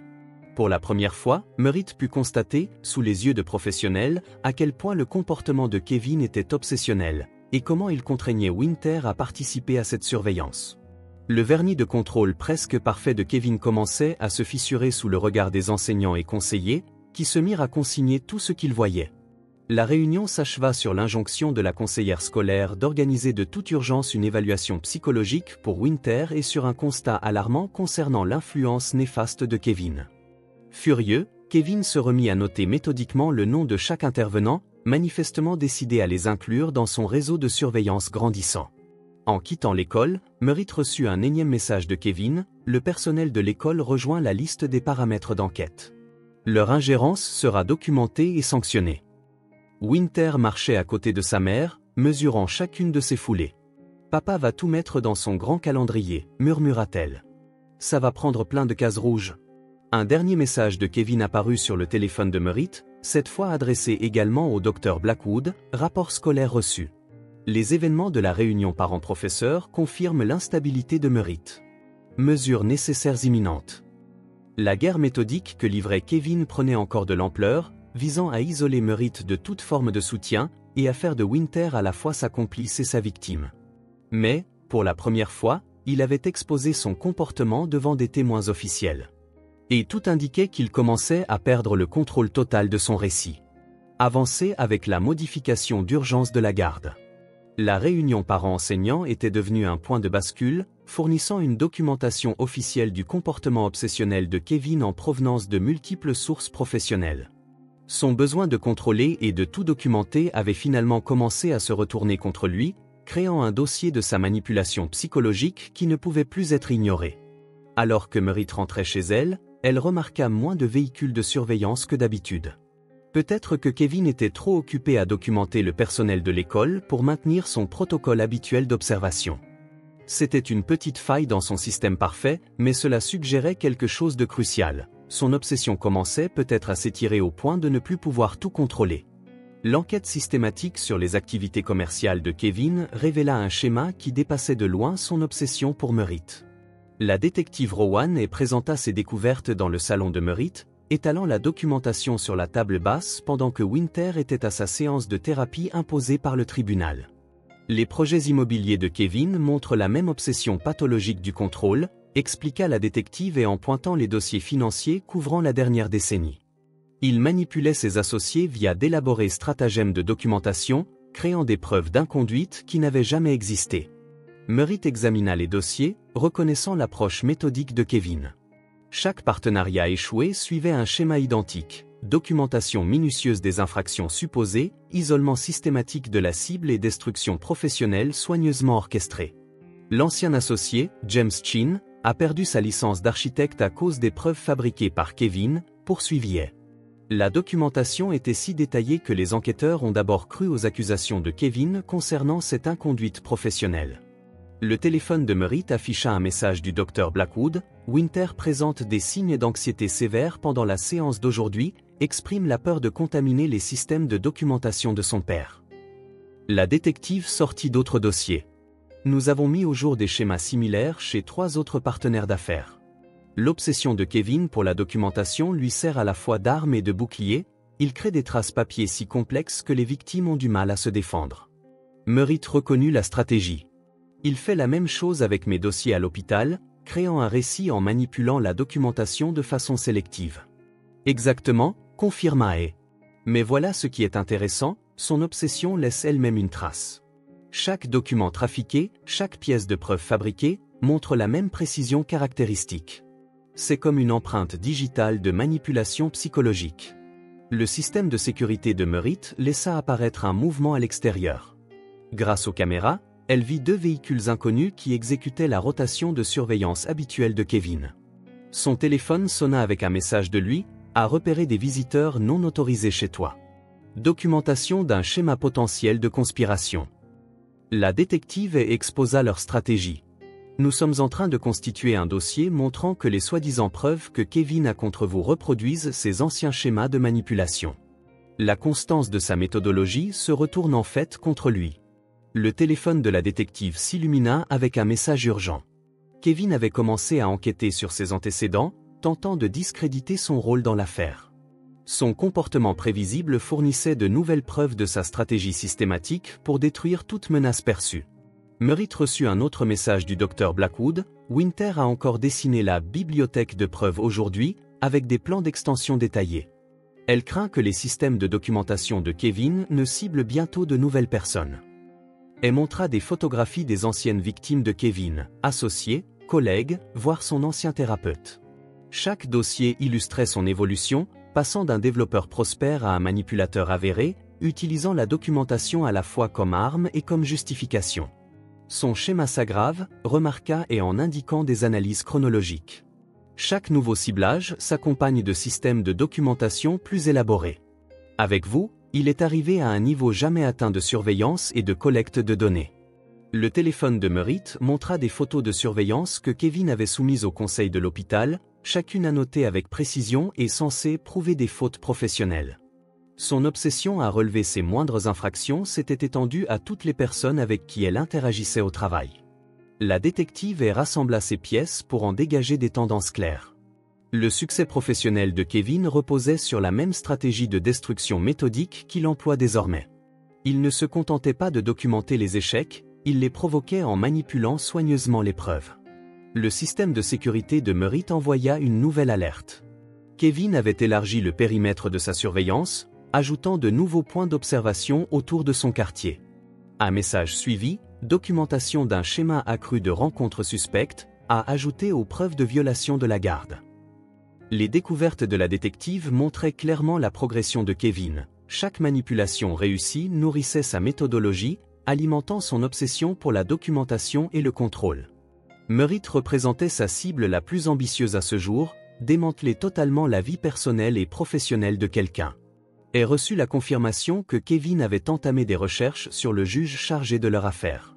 Pour la première fois, Merritt put constater, sous les yeux de professionnels, à quel point le comportement de Kevin était obsessionnel, et comment il contraignait Winter à participer à cette surveillance. Le vernis de contrôle presque parfait de Kevin commençait à se fissurer sous le regard des enseignants et conseillers, qui se mirent à consigner tout ce qu'ils voyaient. La réunion s'acheva sur l'injonction de la conseillère scolaire d'organiser de toute urgence une évaluation psychologique pour Winter et sur un constat alarmant concernant l'influence néfaste de Kevin. Furieux, Kevin se remit à noter méthodiquement le nom de chaque intervenant, manifestement décidé à les inclure dans son réseau de surveillance grandissant. En quittant l'école, Merritt reçut un énième message de Kevin, le personnel de l'école rejoint la liste des paramètres d'enquête. Leur ingérence sera documentée et sanctionnée. Winter marchait à côté de sa mère, mesurant chacune de ses foulées. « Papa va tout mettre dans son grand calendrier, murmura-t-elle. Ça va prendre plein de cases rouges. » Un dernier message de Kevin apparut sur le téléphone de Merritt, cette fois adressé également au Dr Blackwood, rapport scolaire reçu. Les événements de la réunion parents-professeurs confirment l'instabilité de Merritt. Mesures nécessaires imminentes. La guerre méthodique que livrait Kevin prenait encore de l'ampleur, visant à isoler Merritt de toute forme de soutien, et à faire de Winter à la fois sa complice et sa victime. Mais, pour la première fois, il avait exposé son comportement devant des témoins officiels. Et tout indiquait qu'il commençait à perdre le contrôle total de son récit. Avancer avec la modification d'urgence de la garde. La réunion parents-enseignants était devenue un point de bascule, fournissant une documentation officielle du comportement obsessionnel de Kevin en provenance de multiples sources professionnelles. Son besoin de contrôler et de tout documenter avait finalement commencé à se retourner contre lui, créant un dossier de sa manipulation psychologique qui ne pouvait plus être ignoré. Alors que Merritt rentrait chez elle, elle remarqua moins de véhicules de surveillance que d'habitude. Peut-être que Kevin était trop occupé à documenter le personnel de l'école pour maintenir son protocole habituel d'observation. C'était une petite faille dans son système parfait, mais cela suggérait quelque chose de crucial. Son obsession commençait peut-être à s'étirer au point de ne plus pouvoir tout contrôler. L'enquête systématique sur les activités commerciales de Kevin révéla un schéma qui dépassait de loin son obsession pour Merritt. La détective Rowan présenta ses découvertes dans le salon de Merritt, étalant la documentation sur la table basse pendant que Winter était à sa séance de thérapie imposée par le tribunal. Les projets immobiliers de Kevin montrent la même obsession pathologique du contrôle, expliqua la détective en pointant les dossiers financiers couvrant la dernière décennie. Il manipulait ses associés via d'élaborés stratagèmes de documentation, créant des preuves d'inconduite qui n'avaient jamais existé. Merritt examina les dossiers, reconnaissant l'approche méthodique de Kevin. Chaque partenariat échoué suivait un schéma identique, documentation minutieuse des infractions supposées, isolement systématique de la cible et destruction professionnelle soigneusement orchestrée. L'ancien associé, James Chin, a perdu sa licence d'architecte à cause des preuves fabriquées par Kevin, poursuivit. La documentation était si détaillée que les enquêteurs ont d'abord cru aux accusations de Kevin concernant cette inconduite professionnelle. Le téléphone de Merritt afficha un message du Dr Blackwood. Winter présente des signes d'anxiété sévères pendant la séance d'aujourd'hui, exprime la peur de contaminer les systèmes de documentation de son père. La détective sortit d'autres dossiers. Nous avons mis au jour des schémas similaires chez 3 autres partenaires d'affaires. L'obsession de Kevin pour la documentation lui sert à la fois d'arme et de bouclier, il crée des traces papier si complexes que les victimes ont du mal à se défendre. Merritt reconnut la stratégie. Il fait la même chose avec mes dossiers à l'hôpital, créant un récit en manipulant la documentation de façon sélective. Exactement, confirma A. Mais voilà ce qui est intéressant, son obsession laisse elle-même une trace. Chaque document trafiqué, chaque pièce de preuve fabriquée, montre la même précision caractéristique. C'est comme une empreinte digitale de manipulation psychologique. Le système de sécurité de Merritt laissa apparaître un mouvement à l'extérieur. Grâce aux caméras, elle vit 2 véhicules inconnus qui exécutaient la rotation de surveillance habituelle de Kevin. Son téléphone sonna avec un message de lui, à repérer des visiteurs non autorisés chez toi. Documentation d'un schéma potentiel de conspiration. La détective exposa leur stratégie. Nous sommes en train de constituer un dossier montrant que les soi-disant preuves que Kevin a contre vous reproduisent ses anciens schémas de manipulation. La constance de sa méthodologie se retourne en fait contre lui. Le téléphone de la détective s'illumina avec un message urgent. Kevin avait commencé à enquêter sur ses antécédents, tentant de discréditer son rôle dans l'affaire. Son comportement prévisible fournissait de nouvelles preuves de sa stratégie systématique pour détruire toute menace perçue. Merritt reçut un autre message du Dr Blackwood. Winter a encore dessiné la bibliothèque de preuves aujourd'hui, avec des plans d'extension détaillés. Elle craint que les systèmes de documentation de Kevin ne ciblent bientôt de nouvelles personnes. Elle montra des photographies des anciennes victimes de Kevin, associés, collègues, voire son ancien thérapeute. Chaque dossier illustrait son évolution, passant d'un développeur prospère à un manipulateur avéré, utilisant la documentation à la fois comme arme et comme justification. Son schéma s'aggrave, remarqua en indiquant des analyses chronologiques. Chaque nouveau ciblage s'accompagne de systèmes de documentation plus élaborés. Avec vous, il est arrivé à un niveau jamais atteint de surveillance et de collecte de données. Le téléphone de Merritt montra des photos de surveillance que Kevin avait soumises au conseil de l'hôpital, chacune annotée avec précision et censée prouver des fautes professionnelles. Son obsession à relever ses moindres infractions s'était étendue à toutes les personnes avec qui elle interagissait au travail. La détective rassembla ses pièces pour en dégager des tendances claires. Le succès professionnel de Kevin reposait sur la même stratégie de destruction méthodique qu'il emploie désormais. Il ne se contentait pas de documenter les échecs, il les provoquait en manipulant soigneusement les preuves. Le système de sécurité de Merritt envoya une nouvelle alerte. Kevin avait élargi le périmètre de sa surveillance, ajoutant de nouveaux points d'observation autour de son quartier. Un message suivi, documentation d'un schéma accru de rencontres suspectes, a ajouté aux preuves de violation de la garde. Les découvertes de la détective montraient clairement la progression de Kevin. Chaque manipulation réussie nourrissait sa méthodologie, alimentant son obsession pour la documentation et le contrôle. Merritt représentait sa cible la plus ambitieuse à ce jour, démanteler totalement la vie personnelle et professionnelle de quelqu'un. Et reçut la confirmation que Kevin avait entamé des recherches sur le juge chargé de leur affaire.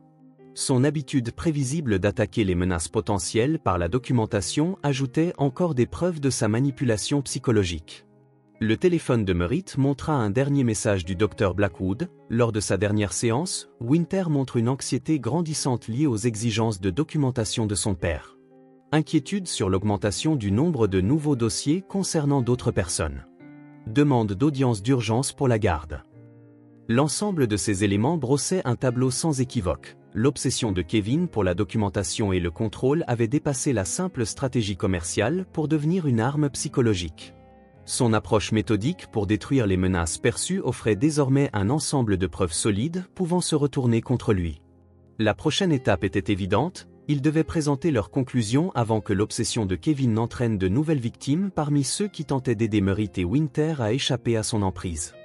Son habitude prévisible d'attaquer les menaces potentielles par la documentation ajoutait encore des preuves de sa manipulation psychologique. Le téléphone de Merritt montra un dernier message du Dr Blackwood. Lors de sa dernière séance, Winter montre une anxiété grandissante liée aux exigences de documentation de son père. Inquiétude sur l'augmentation du nombre de nouveaux dossiers concernant d'autres personnes. Demande d'audience d'urgence pour la garde. L'ensemble de ces éléments brossait un tableau sans équivoque. L'obsession de Kevin pour la documentation et le contrôle avait dépassé la simple stratégie commerciale pour devenir une arme psychologique. Son approche méthodique pour détruire les menaces perçues offrait désormais un ensemble de preuves solides pouvant se retourner contre lui. La prochaine étape était évidente, ils devaient présenter leurs conclusions avant que l'obsession de Kevin n'entraîne de nouvelles victimes parmi ceux qui tentaient d'aider Merritt et Winter à échapper à son emprise.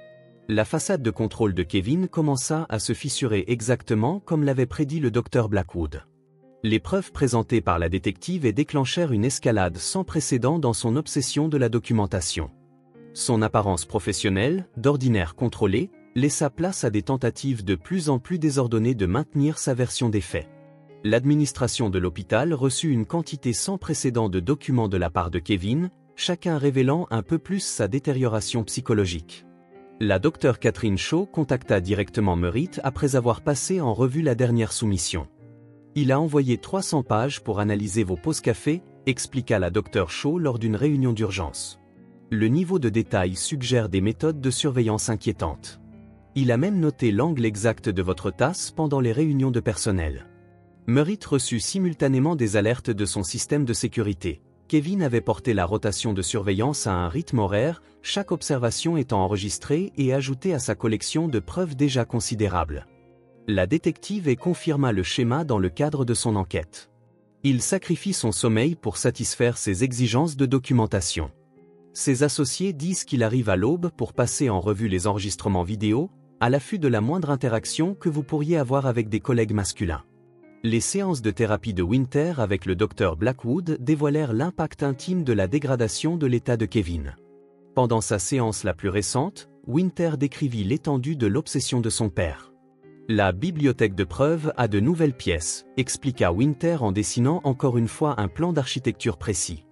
La façade de contrôle de Kevin commença à se fissurer exactement comme l'avait prédit le Dr Blackwood. Les preuves présentées par la détective déclenchèrent une escalade sans précédent dans son obsession de la documentation. Son apparence professionnelle, d'ordinaire contrôlée, laissa place à des tentatives de plus en plus désordonnées de maintenir sa version des faits. L'administration de l'hôpital reçut une quantité sans précédent de documents de la part de Kevin, chacun révélant un peu plus sa détérioration psychologique. La docteure Catherine Shaw contacta directement Merritt après avoir passé en revue la dernière soumission. Il a envoyé 300 pages pour analyser vos pauses café, expliqua la docteure Shaw lors d'une réunion d'urgence. Le niveau de détail suggère des méthodes de surveillance inquiétantes. Il a même noté l'angle exact de votre tasse pendant les réunions de personnel. Merritt reçut simultanément des alertes de son système de sécurité. Kevin avait porté la rotation de surveillance à un rythme horaire, chaque observation étant enregistrée et ajoutée à sa collection de preuves déjà considérables. La détective confirma le schéma dans le cadre de son enquête. Il sacrifie son sommeil pour satisfaire ses exigences de documentation. Ses associés disent qu'il arrive à l'aube pour passer en revue les enregistrements vidéo, à l'affût de la moindre interaction que vous pourriez avoir avec des collègues masculins. Les séances de thérapie de Winter avec le Dr Blackwood dévoilèrent l'impact intime de la dégradation de l'état de Kevin. Pendant sa séance la plus récente, Winter décrivit l'étendue de l'obsession de son père. La bibliothèque de preuves a de nouvelles pièces, expliqua Winter en dessinant encore une fois un plan d'architecture précis.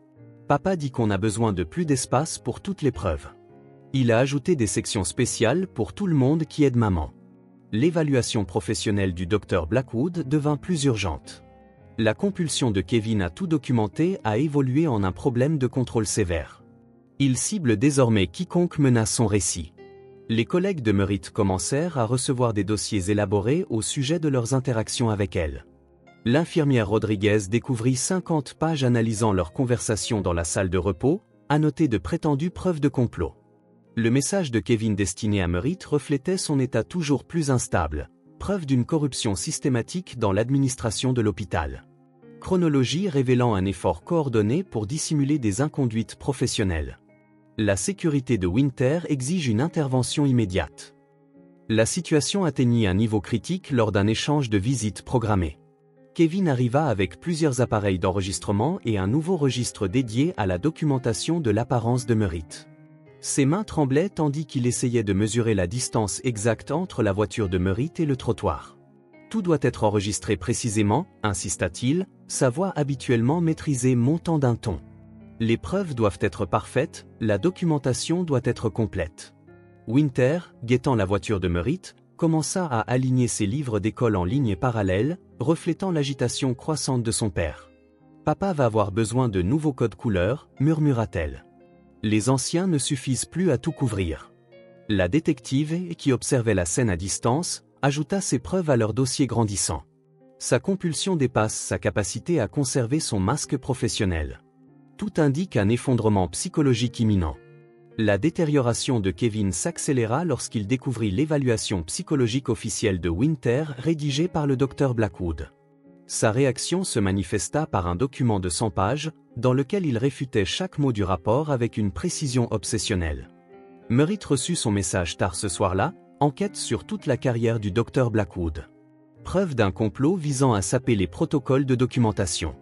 Papa dit qu'on a besoin de plus d'espace pour toutes les preuves. Il a ajouté des sections spéciales pour tout le monde qui aide maman. L'évaluation professionnelle du Dr Blackwood devint plus urgente. La compulsion de Kevin à tout documenter a évolué en un problème de contrôle sévère. Il cible désormais quiconque menace son récit. Les collègues de Merritt commencèrent à recevoir des dossiers élaborés au sujet de leurs interactions avec elle. L'infirmière Rodriguez découvrit 50 pages analysant leurs conversations dans la salle de repos, annotées de prétendues preuves de complot. Le message de Kevin destiné à Merritt reflétait son état toujours plus instable, preuve d'une corruption systématique dans l'administration de l'hôpital. Chronologie révélant un effort coordonné pour dissimuler des inconduites professionnelles. La sécurité de Winter exige une intervention immédiate. La situation atteignit un niveau critique lors d'un échange de visites programmées. Kevin arriva avec plusieurs appareils d'enregistrement et un nouveau registre dédié à la documentation de l'apparence de Merritt. Ses mains tremblaient tandis qu'il essayait de mesurer la distance exacte entre la voiture de Merritt et le trottoir. Tout doit être enregistré précisément, insista-t-il, sa voix habituellement maîtrisée montant d'un ton. Les preuves doivent être parfaites, la documentation doit être complète. Winter, guettant la voiture de Merritt, commença à aligner ses livres d'école en ligne parallèle, reflétant l'agitation croissante de son père. « Papa va avoir besoin de nouveaux codes couleurs », murmura-t-elle. Les anciens ne suffisent plus à tout couvrir. La détective, qui observait la scène à distance, ajouta ses preuves à leur dossier grandissant. Sa compulsion dépasse sa capacité à conserver son masque professionnel. Tout indique un effondrement psychologique imminent. La détérioration de Kevin s'accéléra lorsqu'il découvrit l'évaluation psychologique officielle de Winter rédigée par le Dr Blackwood. Sa réaction se manifesta par un document de 100 pages, dans lequel il réfutait chaque mot du rapport avec une précision obsessionnelle. Merritt reçut son message tard ce soir-là, enquête sur toute la carrière du Dr Blackwood. Preuve d'un complot visant à saper les protocoles de documentation.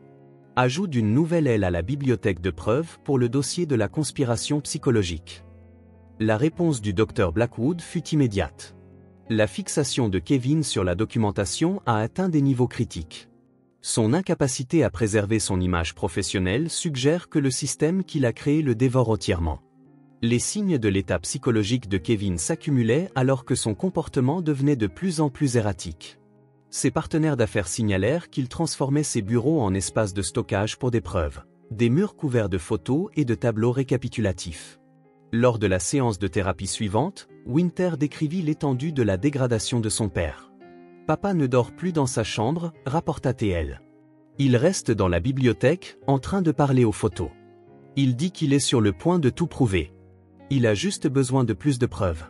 Ajout d'une nouvelle aile à la bibliothèque de preuves pour le dossier de la conspiration psychologique. La réponse du Dr Blackwood fut immédiate. La fixation de Kevin sur la documentation a atteint des niveaux critiques. Son incapacité à préserver son image professionnelle suggère que le système qu'il a créé le dévore entièrement. Les signes de l'état psychologique de Kevin s'accumulaient alors que son comportement devenait de plus en plus erratique. Ses partenaires d'affaires signalèrent qu'il transformait ses bureaux en espaces de stockage pour des preuves, des murs couverts de photos et de tableaux récapitulatifs. Lors de la séance de thérapie suivante, Winter décrivit l'étendue de la dégradation de son père. « Papa ne dort plus dans sa chambre », rapporta TL. « Il reste dans la bibliothèque, en train de parler aux photos. Il dit qu'il est sur le point de tout prouver. Il a juste besoin de plus de preuves. »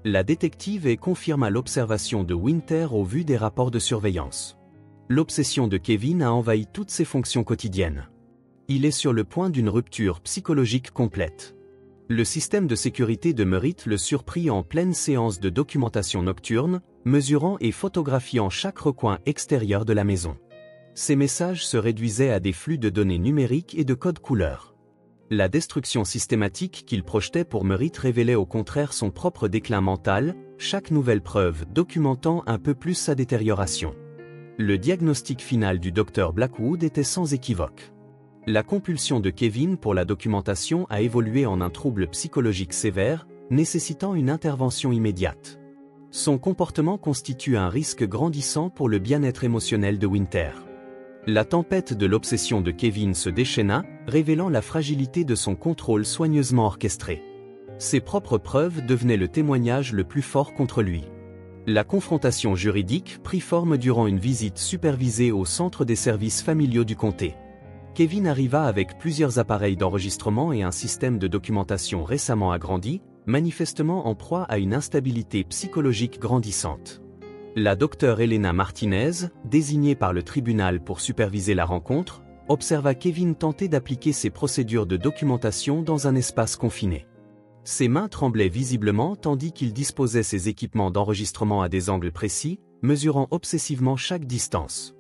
La détective confirma l'observation de Winter au vu des rapports de surveillance. L'obsession de Kevin a envahi toutes ses fonctions quotidiennes. Il est sur le point d'une rupture psychologique complète. Le système de sécurité de Merritt le surprit en pleine séance de documentation nocturne, mesurant et photographiant chaque recoin extérieur de la maison. Ces messages se réduisaient à des flux de données numériques et de codes couleurs. La destruction systématique qu'il projetait pour Merritt révélait au contraire son propre déclin mental, chaque nouvelle preuve documentant un peu plus sa détérioration. Le diagnostic final du Dr Blackwood était sans équivoque. La compulsion de Kevin pour la documentation a évolué en un trouble psychologique sévère, nécessitant une intervention immédiate. Son comportement constitue un risque grandissant pour le bien-être émotionnel de Winter. La tempête de l'obsession de Kevin se déchaîna, révélant la fragilité de son contrôle soigneusement orchestré. Ses propres preuves devenaient le témoignage le plus fort contre lui. La confrontation juridique prit forme durant une visite supervisée au centre des services familiaux du comté. Kevin arriva avec plusieurs appareils d'enregistrement et un système de documentation récemment agrandi, manifestement en proie à une instabilité psychologique grandissante. La docteure Elena Martinez, désignée par le tribunal pour superviser la rencontre, observa Kevin tenter d'appliquer ses procédures de documentation dans un espace confiné. Ses mains tremblaient visiblement tandis qu'il disposait ses équipements d'enregistrement à des angles précis, mesurant obsessivement chaque distance.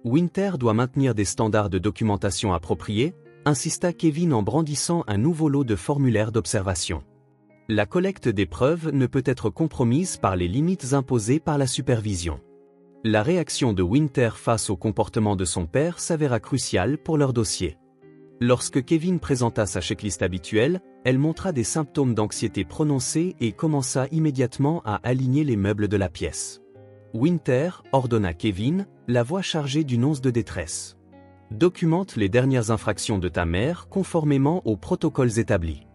Winter doit maintenir des standards de documentation appropriés, insista Kevin en brandissant un nouveau lot de formulaires d'observation. La collecte des preuves ne peut être compromise par les limites imposées par la supervision. La réaction de Winter face au comportement de son père s'avéra cruciale pour leur dossier. Lorsque Kevin présenta sa checklist habituelle, elle montra des symptômes d'anxiété prononcés et commença immédiatement à aligner les meubles de la pièce. Winter ordonna Kevin, la voix chargée d'une once de détresse. « Documente les dernières infractions de ta mère conformément aux protocoles établis. »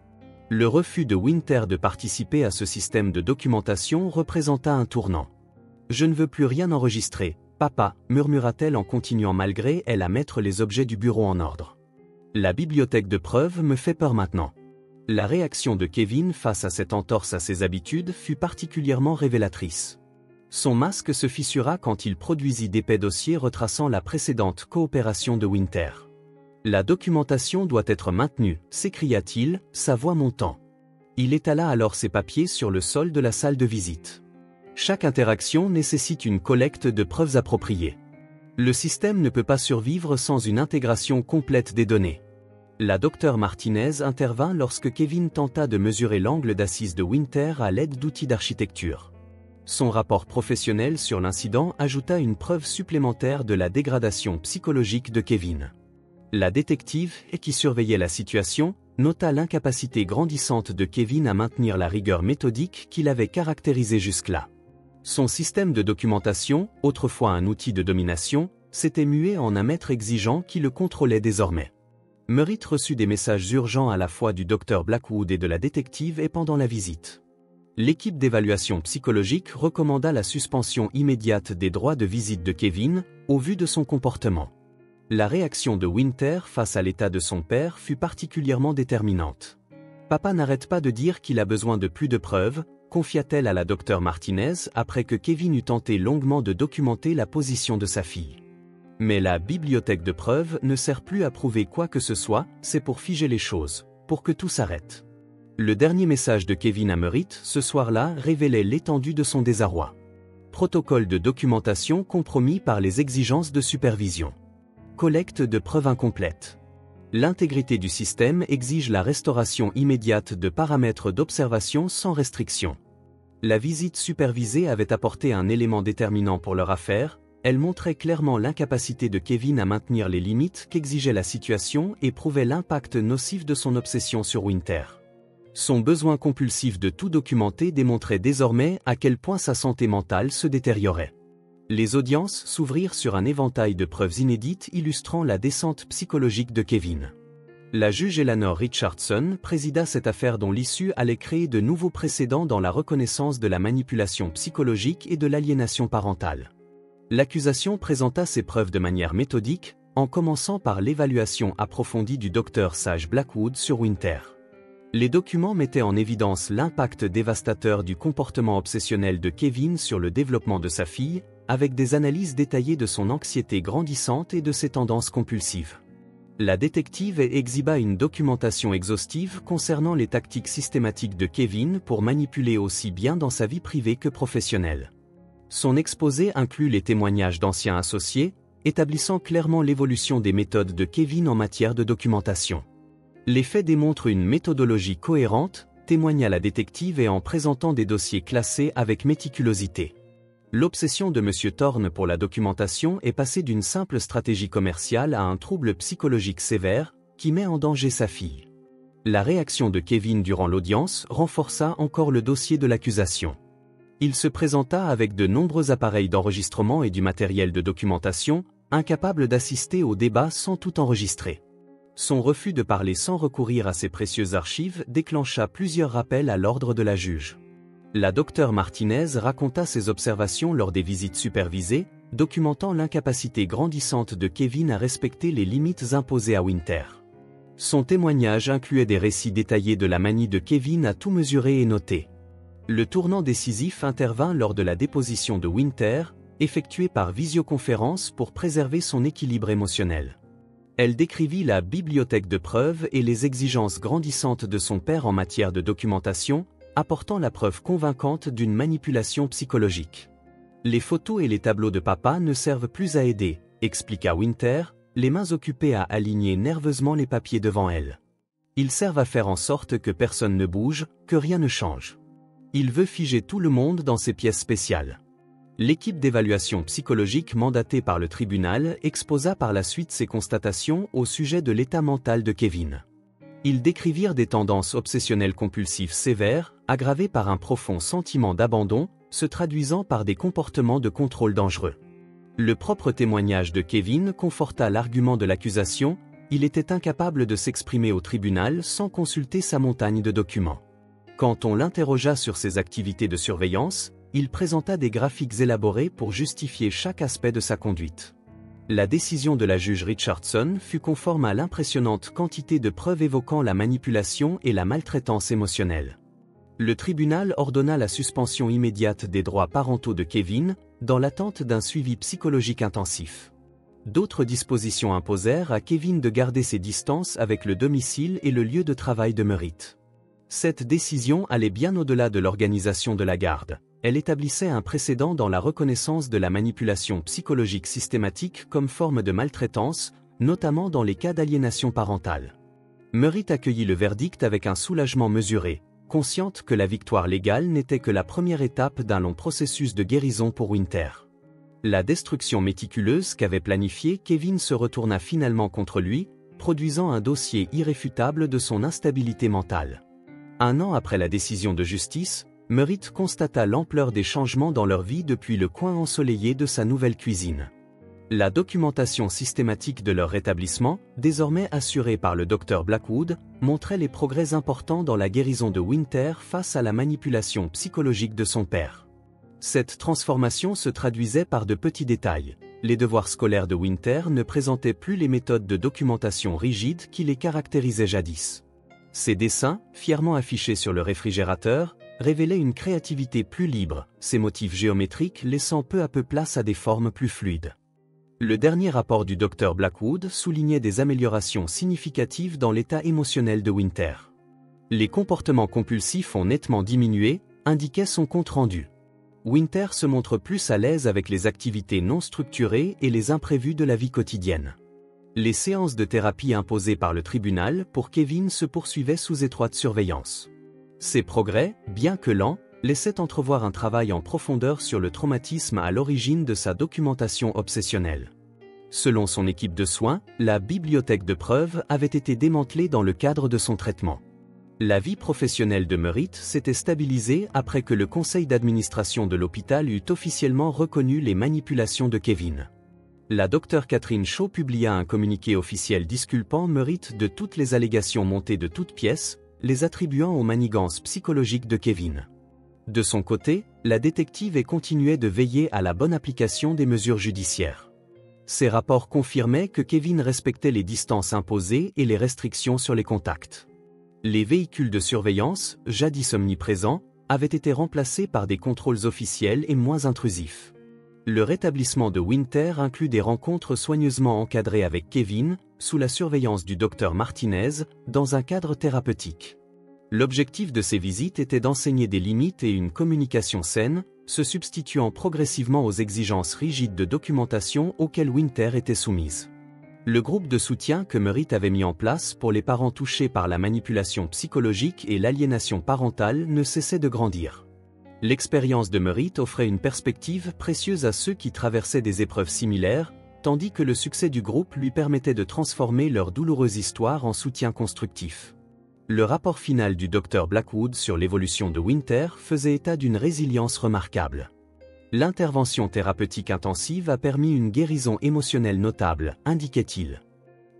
Le refus de Winter de participer à ce système de documentation représenta un tournant. « Je ne veux plus rien enregistrer, papa », murmura-t-elle en continuant malgré elle à mettre les objets du bureau en ordre. « La bibliothèque de preuves me fait peur maintenant. » La réaction de Kevin face à cette entorse à ses habitudes fut particulièrement révélatrice. Son masque se fissura quand il produisit d'épais dossiers retraçant la précédente coopération de Winter. « La documentation doit être maintenue », s'écria-t-il, sa voix montant. Il étala alors ses papiers sur le sol de la salle de visite. Chaque interaction nécessite une collecte de preuves appropriées. Le système ne peut pas survivre sans une intégration complète des données. La docteure Martinez intervint lorsque Kevin tenta de mesurer l'angle d'assise de Winter à l'aide d'outils d'architecture. Son rapport professionnel sur l'incident ajouta une preuve supplémentaire de la dégradation psychologique de Kevin. La détective, qui surveillait la situation, nota l'incapacité grandissante de Kevin à maintenir la rigueur méthodique qu'il avait caractérisée jusque-là. Son système de documentation, autrefois un outil de domination, s'était mué en un maître exigeant qui le contrôlait désormais. Merritt reçut des messages urgents à la fois du Dr Blackwood et de la détective et pendant la visite. L'équipe d'évaluation psychologique recommanda la suspension immédiate des droits de visite de Kevin, au vu de son comportement. La réaction de Winter face à l'état de son père fut particulièrement déterminante. « Papa n'arrête pas de dire qu'il a besoin de plus de preuves », confia-t-elle à la docteure Martinez après que Kevin eut tenté longuement de documenter la position de sa fille. Mais la bibliothèque de preuves ne sert plus à prouver quoi que ce soit, c'est pour figer les choses, pour que tout s'arrête. Le dernier message de Kevin à Merritt ce soir-là révélait l'étendue de son désarroi. Protocole de documentation compromis par les exigences de supervision. Collecte de preuves incomplètes. L'intégrité du système exige la restauration immédiate de paramètres d'observation sans restriction. La visite supervisée avait apporté un élément déterminant pour leur affaire, elle montrait clairement l'incapacité de Kevin à maintenir les limites qu'exigeait la situation et prouvait l'impact nocif de son obsession sur Winter. Son besoin compulsif de tout documenter démontrait désormais à quel point sa santé mentale se détériorait. Les audiences s'ouvrirent sur un éventail de preuves inédites illustrant la descente psychologique de Kevin. La juge Eleanor Richardson présida cette affaire dont l'issue allait créer de nouveaux précédents dans la reconnaissance de la manipulation psychologique et de l'aliénation parentale. L'accusation présenta ses preuves de manière méthodique, en commençant par l'évaluation approfondie du docteur Sage Blackwood sur Winter. Les documents mettaient en évidence l'impact dévastateur du comportement obsessionnel de Kevin sur le développement de sa fille, avec des analyses détaillées de son anxiété grandissante et de ses tendances compulsives. La détective exhiba une documentation exhaustive concernant les tactiques systématiques de Kevin pour manipuler aussi bien dans sa vie privée que professionnelle. Son exposé inclut les témoignages d'anciens associés, établissant clairement l'évolution des méthodes de Kevin en matière de documentation. Les faits démontrent une méthodologie cohérente, témoigna la détective et en présentant des dossiers classés avec méticulosité. L'obsession de M. Thorne pour la documentation est passée d'une simple stratégie commerciale à un trouble psychologique sévère, qui met en danger sa fille. La réaction de Kevin durant l'audience renforça encore le dossier de l'accusation. Il se présenta avec de nombreux appareils d'enregistrement et du matériel de documentation, incapable d'assister au débat sans tout enregistrer. Son refus de parler sans recourir à ses précieuses archives déclencha plusieurs rappels à l'ordre de la juge. La docteure Martinez raconta ses observations lors des visites supervisées, documentant l'incapacité grandissante de Kevin à respecter les limites imposées à Winter. Son témoignage incluait des récits détaillés de la manie de Kevin à tout mesurer et noter. Le tournant décisif intervint lors de la déposition de Winter, effectuée par visioconférence pour préserver son équilibre émotionnel. Elle décrivit la bibliothèque de preuves et les exigences grandissantes de son père en matière de documentation, apportant la preuve convaincante d'une manipulation psychologique. Les photos et les tableaux de papa ne servent plus à aider, expliqua Winter, les mains occupées à aligner nerveusement les papiers devant elle. Ils servent à faire en sorte que personne ne bouge, que rien ne change. Il veut figer tout le monde dans ses pièces spéciales. L'équipe d'évaluation psychologique mandatée par le tribunal exposa par la suite ses constatations au sujet de l'état mental de Kevin. Ils décrivirent des tendances obsessionnelles compulsives sévères, aggravées par un profond sentiment d'abandon, se traduisant par des comportements de contrôle dangereux. Le propre témoignage de Kevin conforta l'argument de l'accusation, il était incapable de s'exprimer au tribunal sans consulter sa montagne de documents. Quand on l'interrogea sur ses activités de surveillance, il présenta des graphiques élaborés pour justifier chaque aspect de sa conduite. La décision de la juge Richardson fut conforme à l'impressionnante quantité de preuves évoquant la manipulation et la maltraitance émotionnelle. Le tribunal ordonna la suspension immédiate des droits parentaux de Kevin, dans l'attente d'un suivi psychologique intensif. D'autres dispositions imposèrent à Kevin de garder ses distances avec le domicile et le lieu de travail de Merritt. Cette décision allait bien au-delà de l'organisation de la garde. Elle établissait un précédent dans la reconnaissance de la manipulation psychologique systématique comme forme de maltraitance, notamment dans les cas d'aliénation parentale. Merritt accueillit le verdict avec un soulagement mesuré, consciente que la victoire légale n'était que la première étape d'un long processus de guérison pour Winter. La destruction méticuleuse qu'avait planifiée Kevin se retourna finalement contre lui, produisant un dossier irréfutable de son instabilité mentale. Un an après la décision de justice, Merritt constata l'ampleur des changements dans leur vie depuis le coin ensoleillé de sa nouvelle cuisine. La documentation systématique de leur rétablissement, désormais assurée par le Dr Blackwood, montrait les progrès importants dans la guérison de Winter face à la manipulation psychologique de son père. Cette transformation se traduisait par de petits détails. Les devoirs scolaires de Winter ne présentaient plus les méthodes de documentation rigides qui les caractérisaient jadis. Ses dessins, fièrement affichés sur le réfrigérateur, révélaient une créativité plus libre, ses motifs géométriques laissant peu à peu place à des formes plus fluides. Le dernier rapport du Dr Blackwood soulignait des améliorations significatives dans l'état émotionnel de Winter. Les comportements compulsifs ont nettement diminué, indiquait son compte-rendu. Winter se montre plus à l'aise avec les activités non structurées et les imprévus de la vie quotidienne. Les séances de thérapie imposées par le tribunal pour Kevin se poursuivaient sous étroite surveillance. Ces progrès, bien que lents, laissait entrevoir un travail en profondeur sur le traumatisme à l'origine de sa documentation obsessionnelle. Selon son équipe de soins, la bibliothèque de preuves avait été démantelée dans le cadre de son traitement. La vie professionnelle de Merritt s'était stabilisée après que le conseil d'administration de l'hôpital eut officiellement reconnu les manipulations de Kevin. La Dr Catherine Shaw publia un communiqué officiel disculpant Merritt de toutes les allégations montées de toutes pièces, les attribuant aux manigances psychologiques de Kevin. De son côté, la détective continuait de veiller à la bonne application des mesures judiciaires. Ces rapports confirmaient que Kevin respectait les distances imposées et les restrictions sur les contacts. Les véhicules de surveillance, jadis omniprésents, avaient été remplacés par des contrôles officiels et moins intrusifs. Le rétablissement de Winter inclut des rencontres soigneusement encadrées avec Kevin, sous la surveillance du Dr Martinez, dans un cadre thérapeutique. L'objectif de ces visites était d'enseigner des limites et une communication saine, se substituant progressivement aux exigences rigides de documentation auxquelles Winter était soumise. Le groupe de soutien que Merritt avait mis en place pour les parents touchés par la manipulation psychologique et l'aliénation parentale ne cessait de grandir. L'expérience de Merritt offrait une perspective précieuse à ceux qui traversaient des épreuves similaires, tandis que le succès du groupe lui permettait de transformer leur douloureuse histoire en soutien constructif. Le rapport final du Dr Blackwood sur l'évolution de Winter faisait état d'une résilience remarquable. L'intervention thérapeutique intensive a permis une guérison émotionnelle notable, indiquait-il.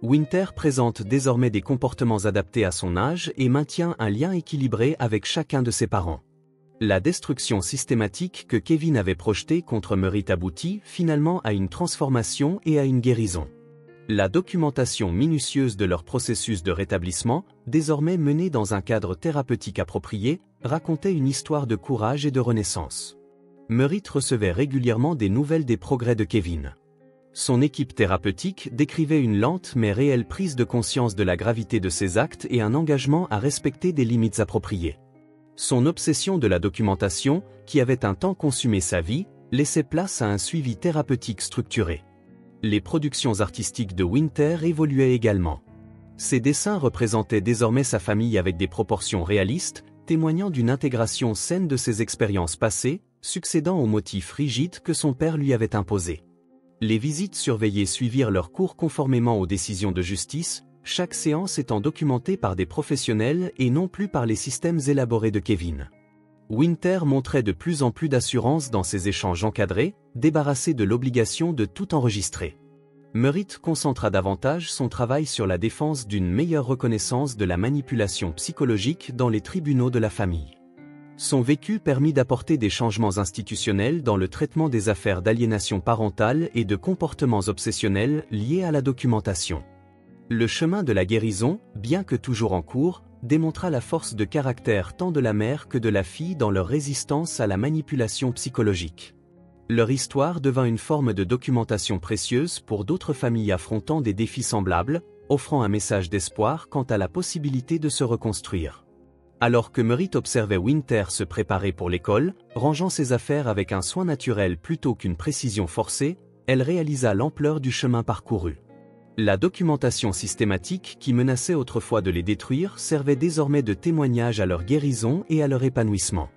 Winter présente désormais des comportements adaptés à son âge et maintient un lien équilibré avec chacun de ses parents. La destruction systématique que Kevin avait projetée contre Merritt aboutit finalement à une transformation et à une guérison. La documentation minutieuse de leur processus de rétablissement, désormais menée dans un cadre thérapeutique approprié, racontait une histoire de courage et de renaissance. Merritt recevait régulièrement des nouvelles des progrès de Kevin. Son équipe thérapeutique décrivait une lente mais réelle prise de conscience de la gravité de ses actes et un engagement à respecter des limites appropriées. Son obsession de la documentation, qui avait un temps consumé sa vie, laissait place à un suivi thérapeutique structuré. Les productions artistiques de Winter évoluaient également. Ses dessins représentaient désormais sa famille avec des proportions réalistes, témoignant d'une intégration saine de ses expériences passées, succédant aux motifs rigides que son père lui avait imposés. Les visites surveillées suivirent leur cours conformément aux décisions de justice, chaque séance étant documentée par des professionnels et non plus par les systèmes élaborés de Kevin. Winter montrait de plus en plus d'assurance dans ses échanges encadrés, débarrassé de l'obligation de tout enregistrer. Merritt concentra davantage son travail sur la défense d'une meilleure reconnaissance de la manipulation psychologique dans les tribunaux de la famille. Son vécu permit d'apporter des changements institutionnels dans le traitement des affaires d'aliénation parentale et de comportements obsessionnels liés à la documentation. Le chemin de la guérison, bien que toujours en cours, démontra la force de caractère tant de la mère que de la fille dans leur résistance à la manipulation psychologique. Leur histoire devint une forme de documentation précieuse pour d'autres familles affrontant des défis semblables, offrant un message d'espoir quant à la possibilité de se reconstruire. Alors que Merritt observait Winter se préparer pour l'école, rangeant ses affaires avec un soin naturel plutôt qu'une précision forcée, elle réalisa l'ampleur du chemin parcouru. La documentation systématique qui menaçait autrefois de les détruire servait désormais de témoignage à leur guérison et à leur épanouissement.